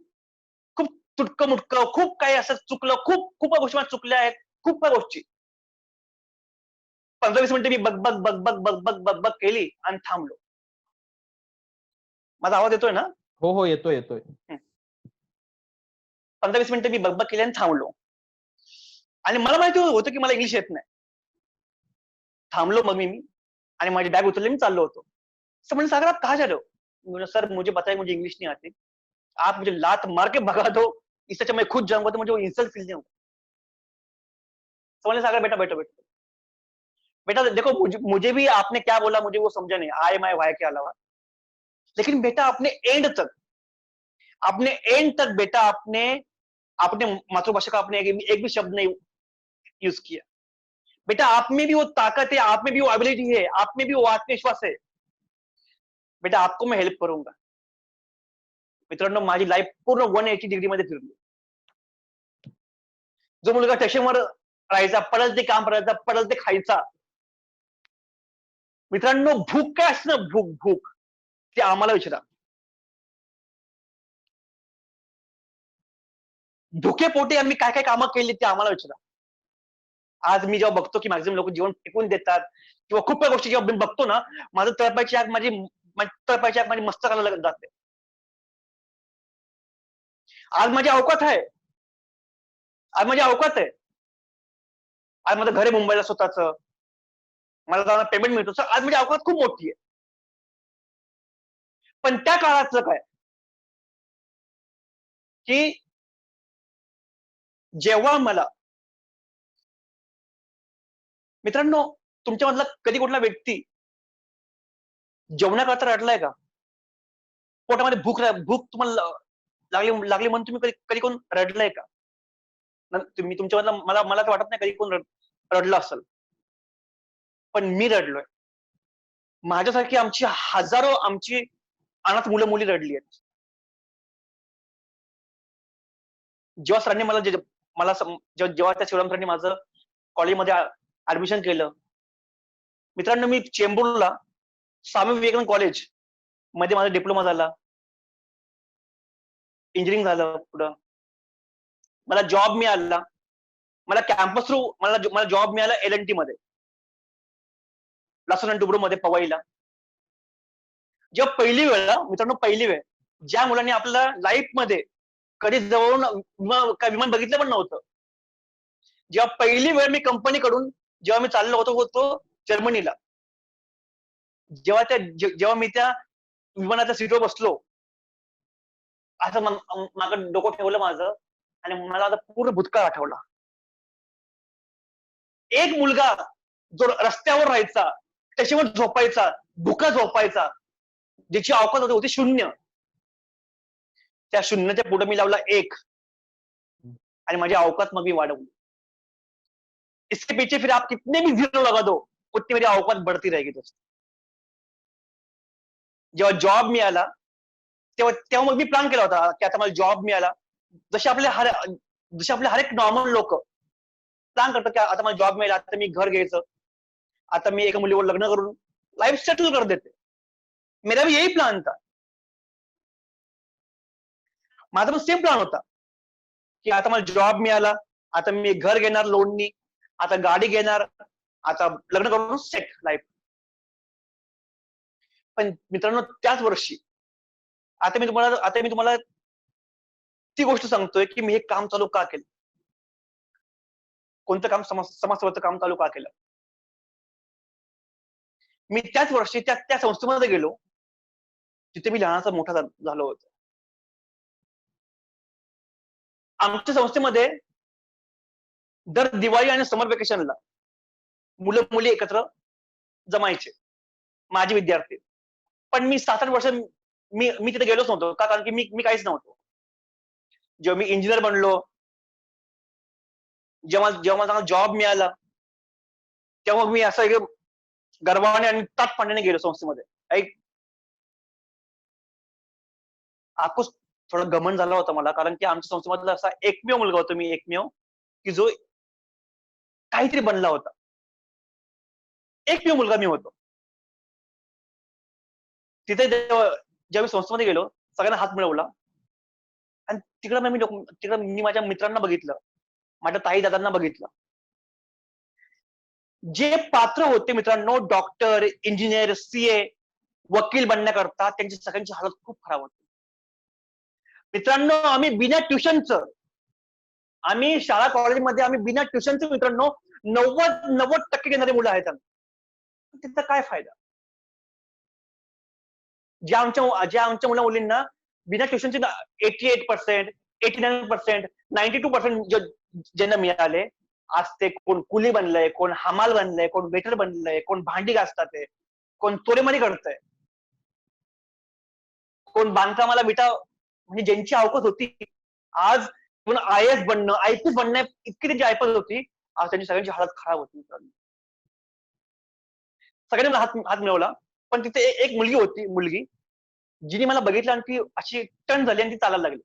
S3: खूप तुटकं मुटकं खूप काही असं चुकलं, खूप गोष्टी चुकल्या आहेत. खूप काही गोष्टी 15-20 मिनिटं मी बग बग बग बग बग बग बग बग केली आणि थांबलो. माझा आवाज येतोय ना?
S1: हो, हो. येतोय, येतोय.
S3: 15-20 मिनिटं मी बग केली आणि थांबलो. आणि मला माहिती होतं की मला इंग्लिश येत नाही. थांबलो मग मी आणि माझी बॅग उचलली मी चाललो होतो. सर म्हणजे सागर आप कहाँ जा रहे हो? मैंने सर मुझे पता है मुझे इंग्लिश नहीं आती. आप मुझे लात मार के भगा दो, इससे अच्छा मैं खुद जाऊंगा तो मुझे वो इंसल्ट फील नहीं होगा. समझे सागर बेटा बैठो बैठो. बेटा देखो मुझे भी आपने क्या बोला मुझे वो समझा नहीं. आय माय वाय के अलावा. लेकिन बेटा अपने एंड तक बेटा आपने अपने मातृभाषा का आपने एक भी शब्द नहीं यूज किया. बेटा आप में भी वो ताकत है, आप में भी वो एबिलिटी है, आप में भी वो आत्मविश्वास है. बेटा आपको मैं हेल्प करूंगा. मित्रांनो माझी लाईफ पूर्ण 180 डिग्री मध्ये फिरली. जो मुलगा स्टेशनवर राहायचा, पडल ते काम करायचा, पडल ते खायचा. मित्रांनो भूक काय असतं ना, भूक ते आम्हाला विचारा. भुकेपोटी आम्ही काय काय कामं केली ते आम्हाला विचारा. आज मी जेव्हा बघतो की मॅक्झिमम लोक जेवण फेकून देतात किंवा खूप काही गोष्टी जेव्हा मी बघतो ना, माझं तळपायची आग माझी मस्तकाला जाते. आज माझी अवकात आहे. आज माझी अवकात आहे. आज माझं घर आहे मुंबईला स्वतःचं. मला जाऊन पेमेंट मिळतो. सर आज माझी अवकात खूप मोठी आहे. पण त्या काळाचं काय की जेव्हा मला मित्रांनो तुमच्यामधला कधी कुठला व्यक्ती जेवणाकरता रडलाय का? पोटामध्ये भूक तुम्हाला लागली म्हणून तुम्ही कधी कोण रडलंय का? तुम्ही तुमच्यामधला मला तर वाटत नाही कधी कोण रडलं असेल. पण मी रडलोय. माझ्यासारखी आमची हजारो अनाथ मुलं मुली रडली आहेत. जेव्हा सरांनी जेव्हा त्या शिवराम सरांनी माझं कॉलेजमध्ये ऍडमिशन केलं. मित्रांनो मी चेंबूरला स्वामी विवेकानंद कॉलेज मध्ये माझा डिप्लोमा झाला. इंजिनिअरिंग झालं पुढं. मला जॉब मिळाला. मला कॅम्पस थ्रू मला जॉब मिळाला L&T मध्ये. लासून आणि डुबरू मध्ये पवईला. जेव्हा पहिली वेळ ज्या मुलांनी आपल्या लाईफ मध्ये कधी जवळून विमान बघितलं पण नव्हतं. जेव्हा पहिली वेळ मी कंपनीकडून जेव्हा मी चाललो होतो जर्मनीला. जेव्हा मी त्या विमानाच्या सीटवर बसलो. असं मागं डोकं ठेवलं माझं आणि मला आता पूर्ण भूतकाळ आठवला. एक मुलगा जो रस्त्यावर राहायचा, त्याच्यावर झोपायचा, भुका झोपायचा, ज्याची अवकात होती शून्य. त्या शून्याच्या पुढे मी लावला 1 आणि माझी अवकात मग मी वाढवली. इसके पीछे फिर आप कितने भी 0 लगा दो, उतनी मेरी अवकात बढ़ती रहेगी दोस्तों. जेव्हा जॉब मिळाला तेव्हा मग मी प्लॅन केला होता की आता मला जॉब मिळाला. जसे आपले हर एक नॉर्मल लोक प्लॅन करतात की आता मला जॉब मिळाला, आता मी घर घ्यायचं, आता मी एका मुलीवर लग्न करून लाईफ सेटल कर देते. मेरा भी यही प्लान था. माझा पण सेम प्लॅन होता की आता मला जॉब मिळाला, आता मी घर घेणार लोननी, आता गाडी घेणार, आता लग्न करून सेट लाईफ. पण मित्रांनो त्याच वर्षी आता मी तुम्हाला ती गोष्ट सांगतोय की मी हे काम चालू का केलं. कोणतं काम समाजसेवेचं काम चालू का केलं. मी त्याच वर्षी त्या संस्थेमध्ये गेलो जिथे मी लहानाचा मोठा झालो होतो. आमच्या संस्थेमध्ये दर दिवाळी आणि समर वेकेशनला मुलं मुली एकत्र जमायचे माझे विद्यार्थी. पण मी 7-8 वर्ष मी तिथे गेलोच नव्हतो का, कारण की मी काहीच नव्हतो. जेव्हा मी इंजिनियर बनलो, जेव्हा मला जॉब मिळाला, तेव्हा मी असं गर्वाने आणि ताटपणाने गेलो संस्थेमध्ये. आपको थोडा घमंड झाला होता मला, कारण की आमच्या संस्थेमधला असा एकमेव मुलगा होतो मी, की जो काहीतरी बनला होता. एकमेव मुलगा मी होतो. तिथे जेव्हा मी संस्थेमध्ये गेलो, सगळ्यांना हात मिळवला आणि तिकडे मी माझ्या मित्रांना बघितलं, माझ्या ताई दादांना बघितलं. जे पात्र होते मित्रांनो, डॉक्टर, इंजिनियर, सीए, वकील बनण्याकरता, त्यांची सगळ्यांची हालत खूप खराब होती. मित्रांनो, आम्ही बिना ट्युशनचं, आम्ही शाळा कॉलेजमध्ये आम्ही बिना ट्युशनचं मित्रांनो 90% घेणारी मुलं आहेत आम्ही. त्याचा काय फायदा? ज्या आमच्या मुला मुलींना बिना ट्युशनचे 88%, 89%, 92% ज्यांना मिळाले, आज ते कोण कुली बनलंय, कोण हमाल बनलंय, कोण वेटर बनलंय, कोण भांडी घासतात आहे, कोण चोरेमारी करतंय, कोण बांधकामाला विटा, म्हणजे ज्यांची अवकाश होती, आज कोण IAS बनणं, IPS बनणं इतकी त्यांची ऐपत होती, आज त्यांची सगळ्यांची हालत खराब होती मित्रांनो. सगळ्यांनी मला हात हात मिळवला, पण तिथे एक मुलगी होती, जिने मला बघितलं आणि ती अशी टर्न झाली आणि ती चालायला लागली.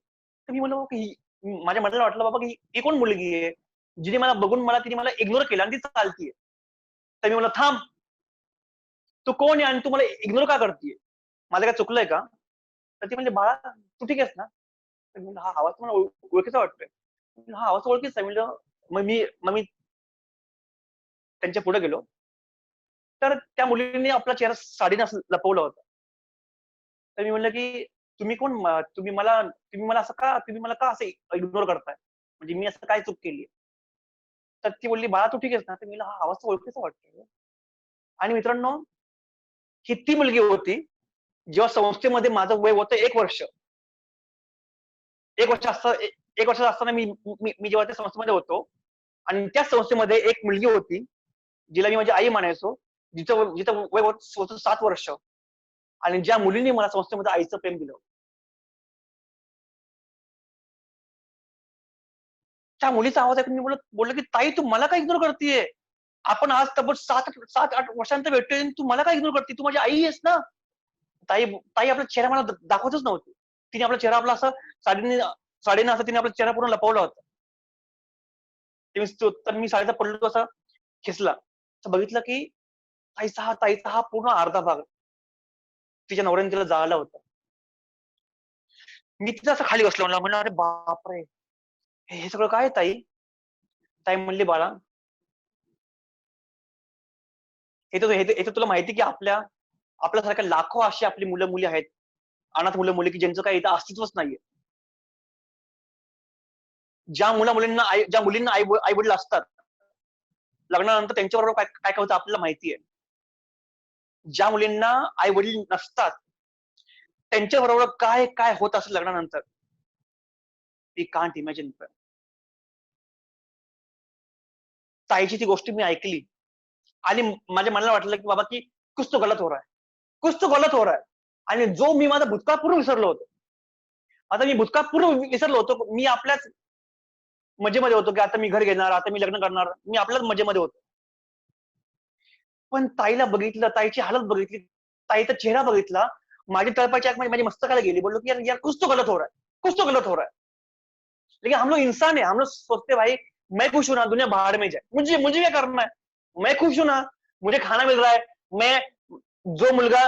S3: तर मी म्हणलो की माझ्या मनाला वाटलं बाबा की ही कोण मुलगी आहे, जिने मला बघून तिने मला इग्नोर केलं आणि ती चालतीये. तर मी म्हणलं, थांब, तू कोण आहे आणि तू मला इग्नोर का करतीये? माझं काय चुकलंय का? तर ती म्हणजे, बाळा तू ठीक आहेस ना? तर मी म्हणलं, हा आवाज मला ओळखीचा वाटतोय. म्हणलं, हा आवाज ओळखीचा आहे. म्हणलं, मग मी त्यांच्या पुढे गेलो. तर त्या मुलीने आपला चेहरा साडीने असं लपवला होता. तर मी म्हणलं की तुम्ही कोण? तुम्ही मला का असं इग्नोर करताय? म्हणजे मी असं काय चूक केली? तर ती बोलली, बाळा तू ठीक आहेस ना? तर मी म्हणलं, हा आवाज तर ओळखीचा वाटतोय. आणि मित्रांनो, ही ती मुलगी होती, जेव्हा संस्थेमध्ये माझं वय होतं 1 वर्ष. 1 वर्ष असता 1 वर्षाचा असताना मी मी मी जेव्हा त्या संस्थेमध्ये होतो आणि त्या संस्थेमध्ये एक मुलगी होती, जिला मी माझी आई म्हणायचो, जिचं वय होतं 7 वर्ष, आणि ज्या मुलीने मला संस्थेमध्ये आईचं प्रेम दिलं. त्या मुलीचा आवाज ऐकून मी बोललो की ताई तू मला काय इग्नोर करतीये? आपण आज तब्बल 7-8 वर्षांनंतर भेटतोय आणि तू मला काय इग्नोर करते? तू माझी आई आहेस ना? ताई ताई आपला चेहरा मला दाखवतच नव्हती. तिने आपला चेहरा असं साडीने साडीने असं तिने आपला चेहरा पूर्ण लपवला होता. तर मी साडीचा पडलो असा खेचला. तर बघितलं की ताईचा हा पूर्ण अर्धा भाग तिच्या नवऱ्याने तिला जाळला होता. मी तिथं असं खाली बसलो. म्हणलं अरे बापरे! हे सगळं काय ताई? ताई म्हणली, बाळा हे तर तुला माहिती की आपल्यासारख्या लाखो अशी आपली मुलं मुली आहेत, अनाथ मुलं मुली की ज्यांचं काही इथं अस्तित्वच नाहीये. ज्या मुलींना आई वडील असतात, लग्नानंतर त्यांच्याबरोबर काय काय होतं आपल्याला माहितीये. ज्या मुलींना आई वडील नसतात, त्यांच्याबरोबर काय काय होत असेल लग्नानंतर, वी कांट इमॅजिन. ताईची ती गोष्ट मी ऐकली आणि माझ्या मनाला वाटलं की बाबा की कुछ तो गलत हो रहा है, कुछ तो गलत हो रहा है. आणि जो मी माझा भूतकाळ पूर्ण विसरलो होतो. आता मी भूतकाळ पूर्ण विसरलो होतो. मी आपल्याच मजेमध्ये होतो की आता मी घर घेणार, आता मी लग्न करणार. मी आपल्याच मजेमध्ये होतो. पण ताईला बघितलं, ताईची हालत बघितली, ताईचा चेहरा बघितला, माझी तळपायची आग माझ्या मस्तकाला गेली. बोललो की यार यार कुछ तो गलत हो रहा है, कुछ तो गलत हो रहा है. लेकिन हम लोग इंसान है, हम लोग सोचते भाई मैं खुश हूं ना, दुनिया बाहर में जाए, मुझे क्या करना है, मैं खुश हूं ना, मुझे खाना मिल रहा है. मैं जो मुलगा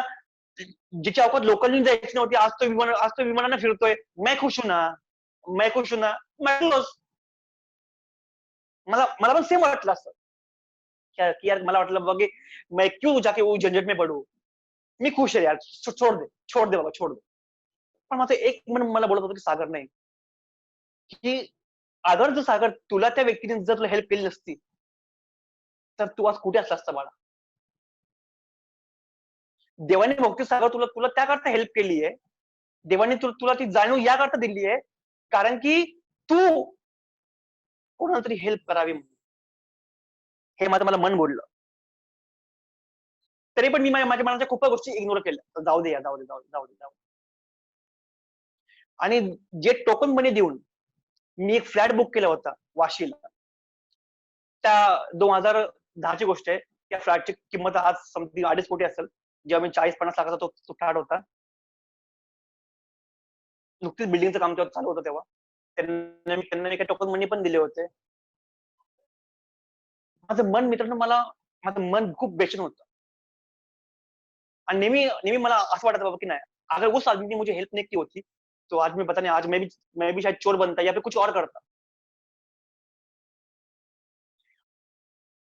S3: जिच्या अवकात लोकलनी जायची नव्हती, आज तो विमानाने फिरतोय. मैं खुश हूं ना, मैं खुश हूं ना, मैं खुश. मला पण सेम वाटलं असं की यार, मला वाटलं बाबा की मैं क्यों जाके वो झंझट में पडू. मी खुश आहे यार, छोड़ दे बाबा, छोड़ दे. पण माझं एक मन मला बोलत होतं की सागर नाही, की अगर जर सागर तुला त्या व्यक्तीने जर तुला हेल्प केली नसती, तर तू आज कुठे असला असता बाळा. देवाने बहुतेक सागर तुला तुला त्याकरता हेल्प केली आहे. देवाने तुला ती जाणीव याकरता दिली आहे, कारण की तू कोणाला तरी हेल्प करावी म्हणून. हे माझं मला मन बोललं. तरी पण मी माझ्या मनाच्या खूप गोष्टी इग्नोर केल्या. जाऊ दे यार, जाऊ दे. आणि जे टोकन मनी देऊन मी एक फ्लॅट बुक केला होता वाशीला. त्या 2010 ची गोष्ट आहे. त्या फ्लॅटची किंमत आज समथिंग 2.5 कोटी असेल. जेव्हा मी 40-50 लाखाचा तो फ्लॅट होता. नुकतीच बिल्डिंगचं काम तेव्हा चालू होतं तेव्हा. त्यांना मी काही टोकन मनी पण दिले होते. माझं मन खूप बेचैन होतं. आणि नेहमी मला असं वाटतं बाबा की नाही, अगर उस आदमी ने मुझे हेल्प नहीं की होती, तो आज मैं पता नहीं, आज मैं भी शायद चोर बनता या फिर कुछ और करता.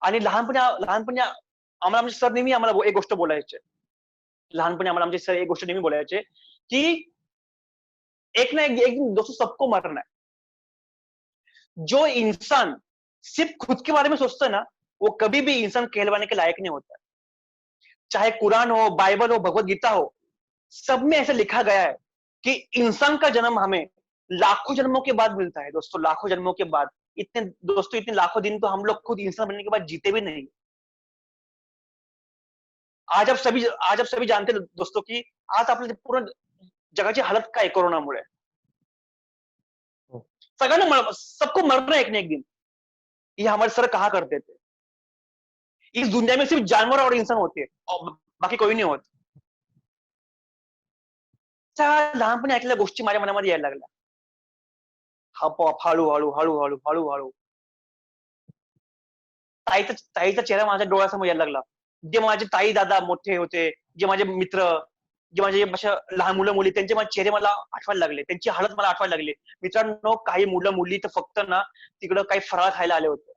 S3: आणि लहानपणी आम्हाला आमचे सर नेहमी आम्हाला एक गोष्ट बोलायचे. लहानपणी आम्हाला आमचे सर एक गोष्ट नेहमी बोलायचे, की एक ना एक दिन दोस्तों सबको मरना है. जो इंसान सिर्फ खुद के बारे में सोचता है ना, वो कभी भी इंसान कहलवाने के लायक नहीं होता. चाहे कुरान हो, बाइबल हो, भगवत गीता हो, सब में ऐसा लिखा गया है कि इंसान का जन्म हमें लाखों जन्मों के बाद मिलता है दोस्तों, लाखों जन्मों के बाद. इतने लाखों दिन तो हम लोग खुद इंसान बनने के बाद जीते भी नहीं. आज आप सभी जानते हैं दोस्तों की आज आपल्या पूर्ण जगाची हालत काय आहे कोरोनामुळे.
S1: हो.
S3: सबको मरना है एक ना एक दिन. ये हमारे सर कहा करते थे. इस दुनिया में सिर्फ जानवर और इंसान होते हैं और बाकी कोई नाही होत. त्या लहानपणी ऐकलेल्या गोष्टी माझ्या मनामध्ये यायला लागल्या. आपोआप हळूहळू हळूहळू हळूहळू ताईचा चेहरा माझ्या डोळ्यासमोर यायला लागला. जे माझे ताई दादा मोठे होते, जे माझे मित्र, जे माझे अशा लहान मुलं मुली त्यांचे माझे चेहरे मला आठवायला लागले, त्यांची हालत मला आठवायला लागली. मित्रांनो, काही मुलं मुली तर फक्त ना तिकडं काही फराळ खायला आले होते.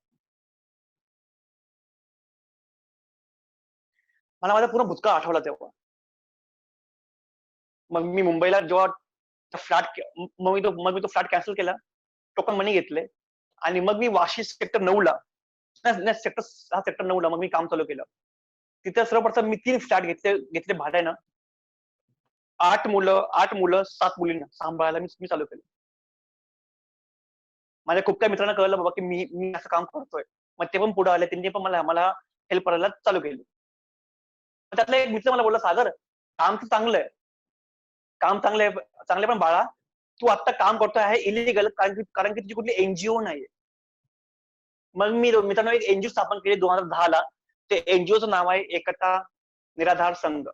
S3: मला माझा पूर्ण भूतकाळ आठवला तेव्हा. मग मी मुंबईला जेव्हा मग मी तो फ्लॅट कॅन्सल केला, टोकन मनी घेतले आणि मग मी वाशी सेक्टर 9ला सेक्टर 9ला मग मी काम चालू केलं. तिथे सर्वप्रथम मी 3 फ्लॅट घेतले भाड्यानं. 8 मुलं 7 मुलींना सांभाळायला मी चालू केलं. माझ्या खूप काही मित्रांना कळलं बाबा की मी असं काम करतोय. मग ते पण पुढे आले, त्यांनी पण मला हेल्प करायला चालू केली. त्यातला एक मित्र मला बोलला, सागर काम तर चांगलं आहे पण बाळा, तू आता काम करतोय आहे इलिगल, कारण की तुझी कुठली एनजीओ नाहीये. मग मी मित्रांनो एक एनजीओ स्थापन केली 2010ला. ते एनजीओचं नाव आहे एकता निराधार संघ.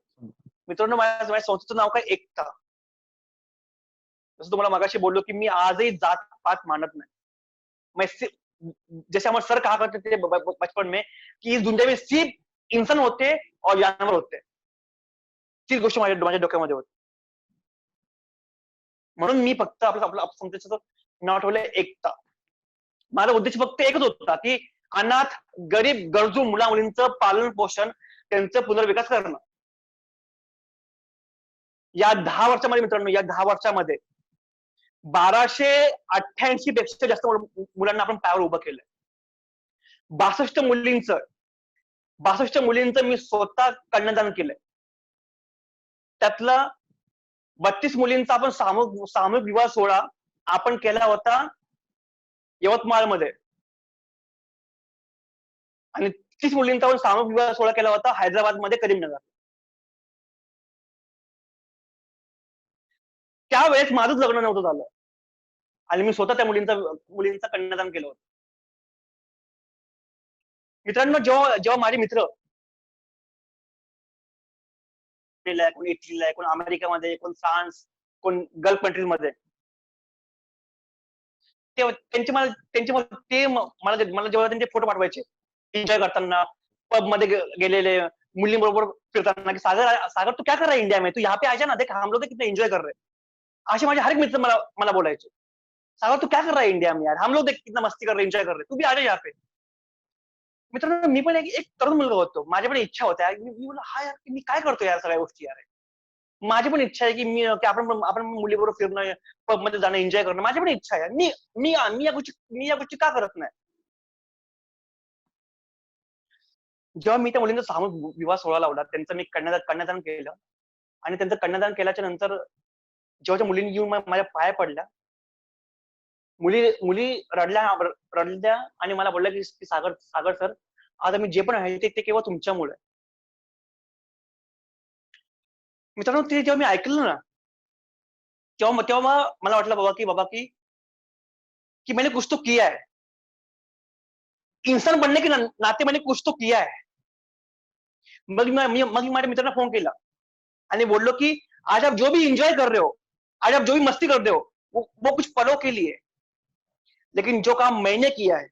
S3: मित्रांनो, माझ्या संस्थेचं नाव काय, एकता. जसं तुम्हाला मगाशी बोललो की मी आजही जात पात मानत नाही. जैसे हमारे सर कहा करते थे बचपन में कि इस दुनिया में सिर्फ इंसान होते और जानवर होते. तीच गोष्ट माझ्या डोक्यामध्ये होती. म्हणून मी फक्त आपल्या संस्थेचं नाव ठेवलंय एकता. माझा उद्देश फक्त एकच होता की अनाथ, गरीब, गरजू मुला मुलींचं पालन पोषण, त्यांचं पुनर्विकास करणं. या 10 वर्षामध्ये मित्रांनो, या 10 वर्षामध्ये 1288 पेक्षा जास्त मुलांना आपण पायावर उभं केलंय. 62 मुलींचं मी स्वतः कन्यादान केलंय. त्यातला 32 मुलींचा आपण सामूहिक विवाह सोहळा आपण केला होता यवतमाळमध्ये आणि 30 मुलींचा आपण सामूहिक विवाह सोहळा केला होता हैदराबादमध्ये करीमनगर. त्यावेळेस माझंच लग्न नव्हतं झालं आणि मी स्वतः त्या मुलींचा कन्यादान केलं होतं. मित्रांनो, जेव्हा माझे मित्र कोण इटलीला आहे, कोण अमेरिकेमध्ये, कोण फ्रान्स, कोण गल्फ कंट्रीज मध्ये, मला जेव्हा त्यांचे फोटो पाठवायचे एन्जॉय करताना, पब मध्ये गेलेले, मुलींबरोबर फिरताना, की सागर तू क्या कर रहा है इंडिया में, तू यहाँ पे आजा ना, देख हम लोग कितना एन्जॉय कर रहे हैं. असे माझे हर एक मित्र मला बोलायचे, सागर तू क्या कर रहा है इंडिया में यार, हम लोग देख कितना मस्ती कर रहे, एन्जॉय कर रहे, तू भी आजा यहाँ पे. मित्रांनो, मी पण एक तरुण मुलगा होतो, माझ्या पण इच्छा होत्या. मी बोललो, हा यार मी काय करतो यार सगळ्या गोष्टी यार. माझी पण इच्छा आहे की आपण मुलीबरोबर फिरणं, पब मध्ये जाणं, एन्जॉय करणं, माझी पण इच्छा आहे. मी या गोष्टी का करत नाही. जेव्हा मी त्या मुलींचा सामूहिक विवाह सोहळा लावला, त्यांचं मी कन्यादान केलं आणि त्यांचं कन्यादान केल्याच्या नंतर जेव्हा मुलींनी येऊन माझ्या पाया पडल्या, मुली रडल्या आणि मला बोलल्या की सागर सर, आज आम्ही जे पण आहे ते केवळ तुमच्यामुळे. मित्रांनो, ते जेव्हा मी ऐकलं ना, तेव्हा मला वाटलं बाबा की मैंने कुछ तो किया है. इंसान बनने के नाते मैंने कुछ तो किया है. मग मी माझ्या मित्रांना फोन केला आणि बोललो की आज आप जो भी एंजॉय कर रहे हो, आज आप जो भी मस्ती कर रहे हो, वो कुछ पलों के लिए, लेकिन जो काम मैंने किया है,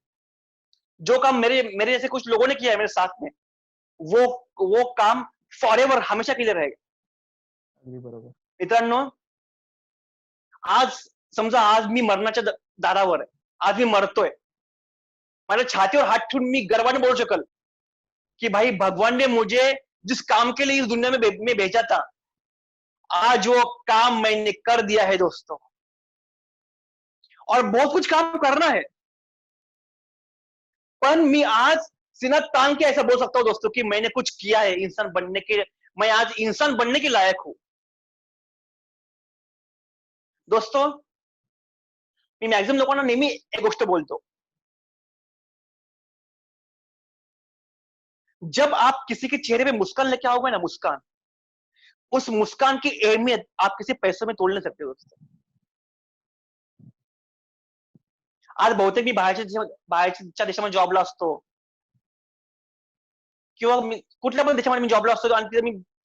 S3: जो काम मेरे जैसे कुछ लोगों ने किया है मेरे साथ में, वो काम फॉरएवर, हमेशा के लिए रहेगा.
S1: अगदी बरोबर.
S3: मित्रांनो, आज समजा आज मी मरणाच्या दारावर आहे, आज मी मरतोय,
S6: माझ्या छातीवर हात ठेवून मी गर्वाने बोलू शकल कि भाई भगवान ने मुझे जिस काम के लिए इस दुनिया में भेजा था, आज वो काम मैंने कर दिया है दोस्तों, और बहुत कुछ काम करना है, पर मैं आज सीना तान के ऐसा बोल सकता हूं दोस्तों कि मैंने कुछ किया है इंसान बनने के, मैं आज इंसान बनने के लायक हूं दोस्तों. मी मॅक्झिमम लोकांना नेहमी एक गोष्ट बोलतो, जब आप किसी के चेहरे पे मुस्कान लेके आओगे ना, मुस्कान, उस मुस्कान की अहमियत आप किसी पैसों में तोड़ नहीं सकते दोस्तों. आज बहुतेक मी बाहेरच्या देशामध्ये जॉबला असतो, किंवा कुठल्या पण देशामध्ये मी जॉबला असतो आणि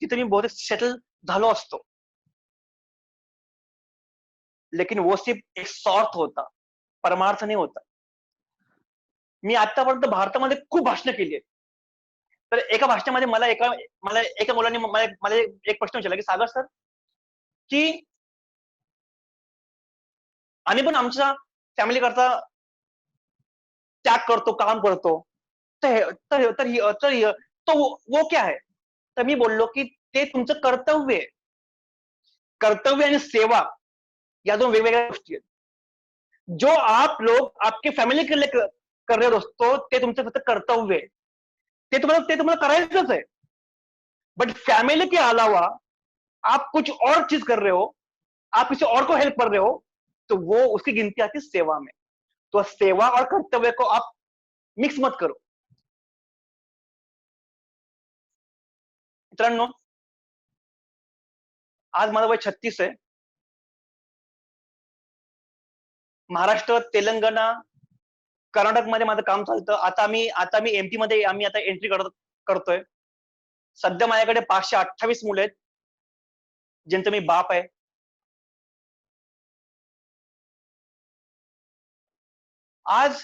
S6: तिथे मी बहुतेक सेटल झालो असतो, लेकिन वो सिर्फ एक स्वार्थ होता, परमार्थ नहीं होता. मी आतापर्यंत भारतामध्ये खूप भाषणं केली आहेत. तर एका भाषणामध्ये मला एका मुलाने मला एक प्रश्न विचारला की सागर सर, की आम्ही पण आमच्या फॅमिली करता त्याग करतो, काम करतो, तो वो क्या है? तर मी बोललो की ते तुमचं कर्तव्य आहे. कर्तव्य आणि सेवा या दोन वेगवेगळ्या गोष्टी आहेत. जो आप लोग आपके फैमिली के लिए कर रहे हो दोस्तों, ते तुमचं फक्त कर्तव्य आहे. ते तुम्हाला करायचंच आहे. बट फैमिली के अलावा आप कुछ और चीज कर रहे हो, आप किसी और को हेल्प कर रहे हो, तो वो उसकी गिनती आती है सेवा में. तो सेवा और कर्तव्य को आप मिक्स मत करो मित्रांनो. आज माझं वय 36 आहे. महाराष्ट्र, तेलंगणा, कर्नाटकमध्ये माझं काम चालतं. आता मी एमपी मध्ये आम्ही आता एंट्री करतोय. सध्या माझ्याकडे 528 मुलं आहेत, ज्यांचा मी बाप आहे. आज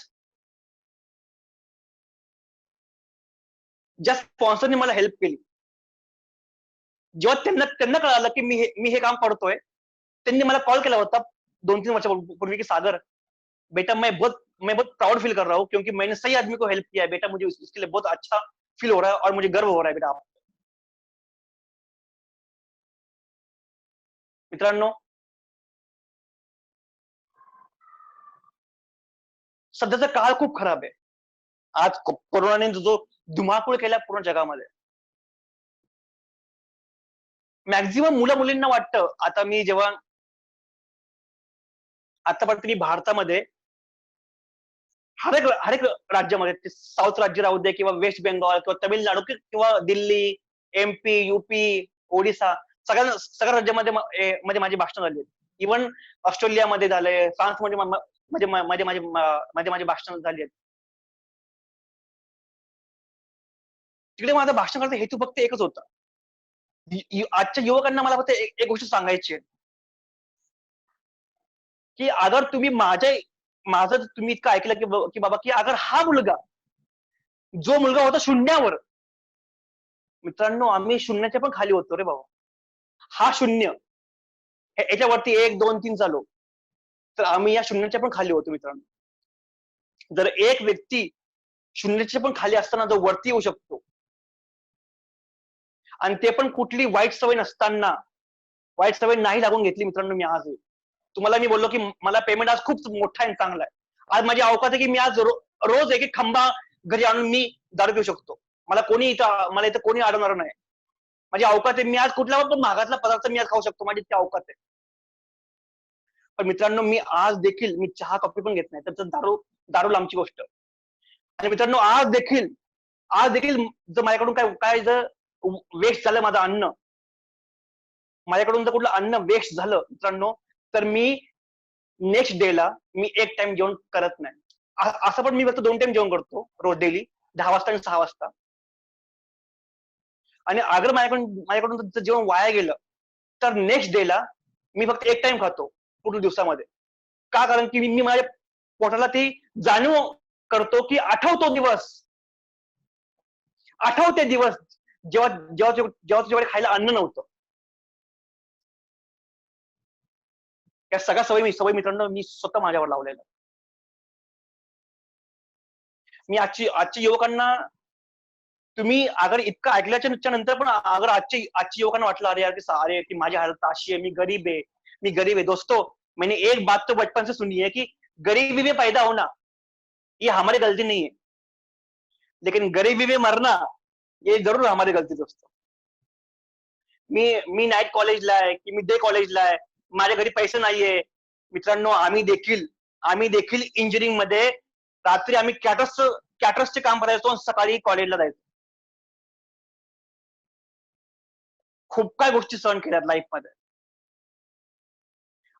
S6: ज्या स्पॉन्सरने मला हेल्प केली, जेव्हा त्यांना कळालं की मी हे काम करतोय, त्यांनी मला कॉल केला होता 2-3 वर्षापूर्वी की सागर बेटा, मैं बहुत प्राउड फील कर रहा हूँ क्योंकि मैंने सही आदमी को हेल्प किया है बेटा, मुझे उसके लिए बहुत अच्छा फील हो रहा है और मुझे गर्व हो रहा है बेटा आप. मित्रांनो, सध्याचा काळ खूप खराब आहे. आज कोरोनाने जो धुमाकूळ केला पूर्ण जगामध्ये, मॅक्झिमम मुलींना वाटतं, आतापर्यंत मी भारतामध्ये हर एक राज्यामध्ये, ते साऊथ राज्य राहू दे किंवा वेस्ट बेंगॉल किंवा तमिळनाडू किंवा दिल्ली, एमपी, यूपी, ओडिसा, सगळ्या राज्यामध्ये मध्ये माझी भाषणं झाली. इव्हन ऑस्ट्रेलियामध्ये झाले, फ्रान्समध्ये माझी भाषणं झाली आहेत. तिकडे माझं भाषण करण्याचा हेतू फक्त एकच होता. आजच्या युवकांना मला फक्त एक गोष्ट सांगायची आहे की अगर तुम्ही माझं तुम्ही इतकं ऐकलं की बाबा, की अगर हा मुलगा, जो मुलगा होता शून्यावर, मित्रांनो आम्ही शून्याच्या पण खाली होतो रे बाबा. हा शून्य, याच्यावरती 1, 2, 3 चालू, तर आम्ही या शून्याच्या पण खाली होतो मित्रांनो. जर एक व्यक्ती शून्याच्या पण खाली असताना जो वरती येऊ शकतो, आणि ते पण कुठली वाईट सवय नसताना, वाईट सवय नाही लागून घेतली मित्रांनो, मी आज तुम्हाला मी बोललो की मला पेमेंट आज खूप मोठा आहे, चांगला आहे. आज माझी अवकात आहे की मी आज रोज एक खंबा घरी आणून मी दारू पिऊ शकतो. मला इथं कोणी अडवणार नाही. माझी अवकात आहे. मी आज कुठला पण महागातला पदार्थ मी आज खाऊ शकतो, माझी ती अवकात आहे. पण मित्रांनो, मी आज देखील मी चहा कॉफी पण घेत नाही, तर दारू लांबची गोष्ट. आणि मित्रांनो, आज देखील जर माझ्याकडून काय जर वेस्ट झालं, माझं अन्न, माझ्याकडून जर कुठलं अन्न वेस्ट झालं मित्रांनो, तर मी नेक्स्ट डेला मी एक टाइम जेवण करत नाही. असं पण मी फक्त 2 टाइम जेवण करतो रोज, डेली 10 वाजता आणि 6 वाजता. आणि अगर माझ्याकडून जेवण वाया गेलं, तर नेक्स्ट डेला मी फक्त एक टाइम खातो पूर्ण दिवसामध्ये. का? कारण की मी माझ्या पोटाला ती जाणीव करतो की आठवते दिवस जेव्हा तुझ्याकडे खायला अन्न नव्हतं. या सगळ्या सवय मित्रांनो मी स्वतः माझ्यावर लावलेल्या. मी आजच्या युवकांना, तुम्ही अगर इतकं ऐकल्याच्या नंतर पण अगर आजच्या युवकांना वाटलं अरे यार अरे की माझी हालत अशी है, मी गरीब है दोस्तों, मैंने एक बात तो बचपन से सुनी है कि गरीबी में पैदा होना ये हमारी गलती नहीं है, लेकिन गरीबी में मरना ये जरूर हमारी गलती दोस्तों. मी नाईट कॉलेजला आहे की मी डे कॉलेजला आहे, माझ्या घरी पैसे नाहीये मित्रांनो. आम्ही देखील इंजिनिअरिंग मध्ये रात्री आम्ही कॅटरसचे काम करायचो आणि सकाळी कॉलेजला जायचो. खूप काय गोष्टी सहन केल्यात लाईफ मध्ये.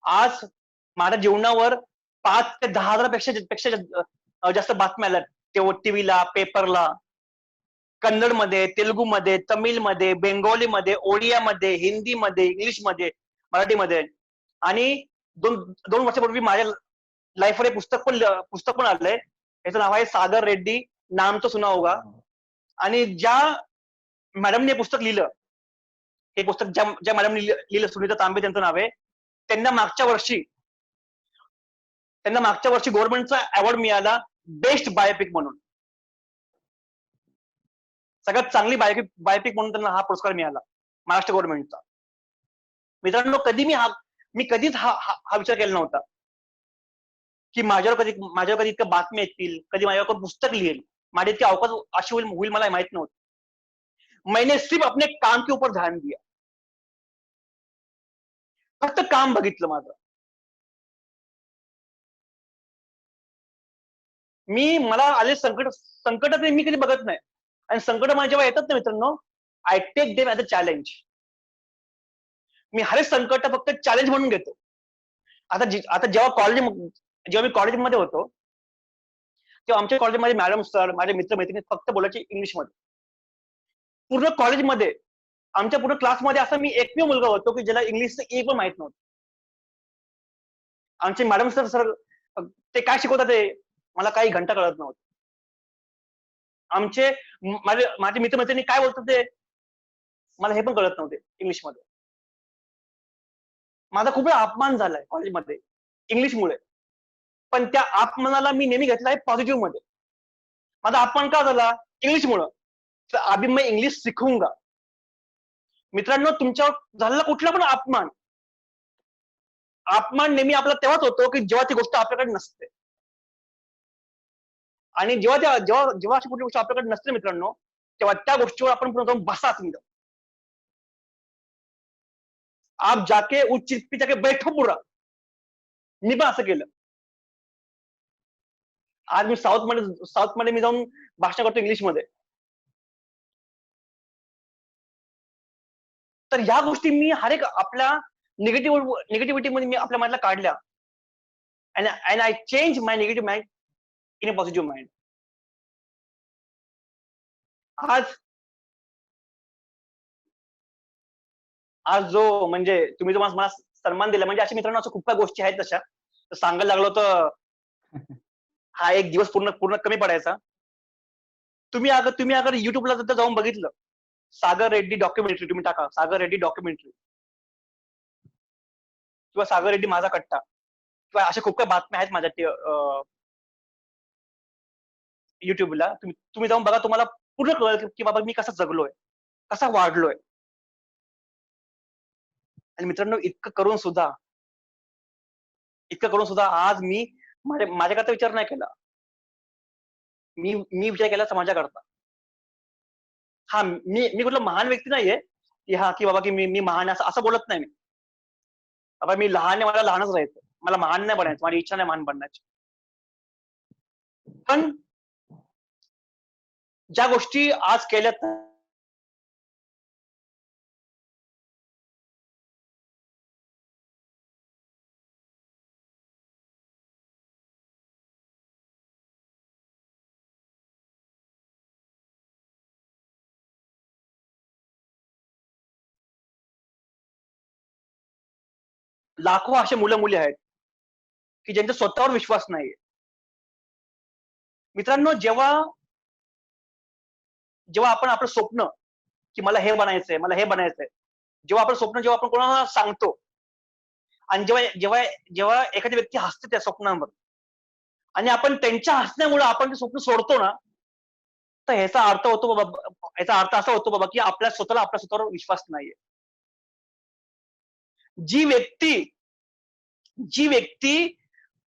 S6: आज माझ्या जीवनावर 5 ते 10,000 पेक्षा जास्त बातम्या आल्यात, तेव्हा टीव्हीला, पेपरला, कन्नडमध्ये, तेलुगूमध्ये, तमिळमध्ये, बेंगोलीमध्ये, ओडियामध्ये, हिंदीमध्ये, इंग्लिशमध्ये, मराठीमध्ये. आणि दोन वर्षापूर्वी माझ्या लाईफवर एक पुस्तक पण आलंय. याचं नाव आहे सागर रेड्डी, नाम तो सुना होगा. आणि ज्या मॅडमने पुस्तक लिहिलं, हे पुस्तक ज्या मॅडमने लिहिलं, सुनीता तांबे त्यांचं नाव आहे. त्यांना मागच्या वर्षी गव्हर्नमेंटचा अवॉर्ड मिळाला बेस्ट बायोपिक म्हणून. सगळ्यात चांगली बायोपिक म्हणून त्यांना हा पुरस्कार मिळाला महाराष्ट्र गव्हर्नमेंटचा. मित्रांनो, मी कधीच हा विचार केला नव्हता की माझ्यावर कधी इतक्या बातम्या येतील, कधी माझ्यावर पुस्तक लिहिल, माझी इतकी अवकाश अशी होईल मला माहित नव्हतं. मैंने सिर्फ अपने काम के ऊपर ध्यान दिया, फक्त काम बघितलं माझं. मला आले संकट मी कधी बघत नाही. आणि संकट मला जेव्हा येतात ना मित्रांनो, I take them as a challenge. मी हर संकट फक्त चॅलेंज म्हणून घेतो. आता जेव्हा मी कॉलेजमध्ये होतो, तेव्हा आमच्या कॉलेजमध्ये मॅडम सर, माझे मित्र मैत्रिणी फक्त बोलायचे इंग्लिशमध्ये. पूर्ण कॉलेजमध्ये, आमच्या पूर्ण क्लासमध्ये असा मी एकमेव मुलगा होतो की ज्याला इंग्लिशचं एक पण माहित नव्हतं. आमचे मॅडम सर ते काय शिकवतात ते मला काही घंटा कळत नव्हतं. माझे मित्रमैत्रिणी काय बोलतात ते मला हे पण कळत नव्हते इंग्लिशमध्ये. माझा खूप वेळा अपमान झालाय कॉलेजमध्ये इंग्लिशमुळे, पण त्या अपमानाला मी नेहमी घेतला आहे पॉझिटिव्ह मध्ये. माझा अपमान का झाला? इंग्लिशमुळं. तर अभी मैं इंग्लिश शिकूंगा. मित्रांनो, तुमच्यावर झालेला कुठला पण अपमान नेहमी आपला तेव्हाच होतो की जेव्हा ती गोष्ट आपल्याकडे नसते. आणि जेव्हा अशी कुठली गोष्ट आपल्याकडे नसते मित्रांनो, तेव्हा त्या गोष्टीवर आपण पुन्हा जाऊन बसा समजा. आप जाके उस चीज पे जाके बैठो पुरा. मी पण असं केलं. आज मी साऊथ मध्ये मी जाऊन भाषण करतो इंग्लिशमध्ये. तर ह्या गोष्टी मी हर एक आपल्या निगेटिव्हिटी मध्ये मी आपल्या माइंडला काढल्या. And I change my negative mind in a positive mind. आज जो म्हणजे तुम्ही जो मला सन्मान दिला, म्हणजे अशा मित्रांनो असं खूप काही गोष्टी आहेत तशा. तर सांगायला लागलो तर हा एक दिवस पूर्ण कमी पडायचा. तुम्ही अगर युट्यूबला जर जाऊन बघितलं, सागर रेड्डी डॉक्युमेंटरी तुम्ही टाका, सागर रेड्डी डॉक्युमेंटरी किंवा सागर रेड्डी माझा कट्टा किंवा अशा खूप काही बातम्या आहेत माझ्या युट्यूबला. तुम्ही जाऊन बघा, तुम्हाला पूर्ण कळेल की बाबा मी कसा जगलोय, कसा वाढलोय. आणि मित्रांनो, इतकं करून सुद्धा आज मी माझ्याकरता विचार नाही केला. मी विचार केला समाजाकरता. हा, मी कुठला महान व्यक्ती नाहीये की बाबा की मी महान असं बोलत नाही मी. बाबा मी लहान आहे, मला लहानच राहायचं, मला महान नाही बनायचं, माझी इच्छा नाही महान बनण्याची. पण ज्या गोष्टी आज केल्यात लाखो असे मुलं मुली आहेत की ज्यांचा स्वतःवर विश्वास नाहीये. मित्रांनो, जेव्हा आपण आपलं स्वप्न की मला हे बनायचंय, जेव्हा आपण कोणाला सांगतो आणि जेव्हा एखादी व्यक्ती हसते त्या स्वप्नांवर आणि आपण त्यांच्या हसण्यामुळे आपण ते स्वप्न सोडतो ना, तर ह्याचा अर्थ होतो बाबा, याचा अर्थ असा होतो बाबा की आपल्या स्वतःवर विश्वास नाहीये. जी व्यक्ती जी व्यक्ती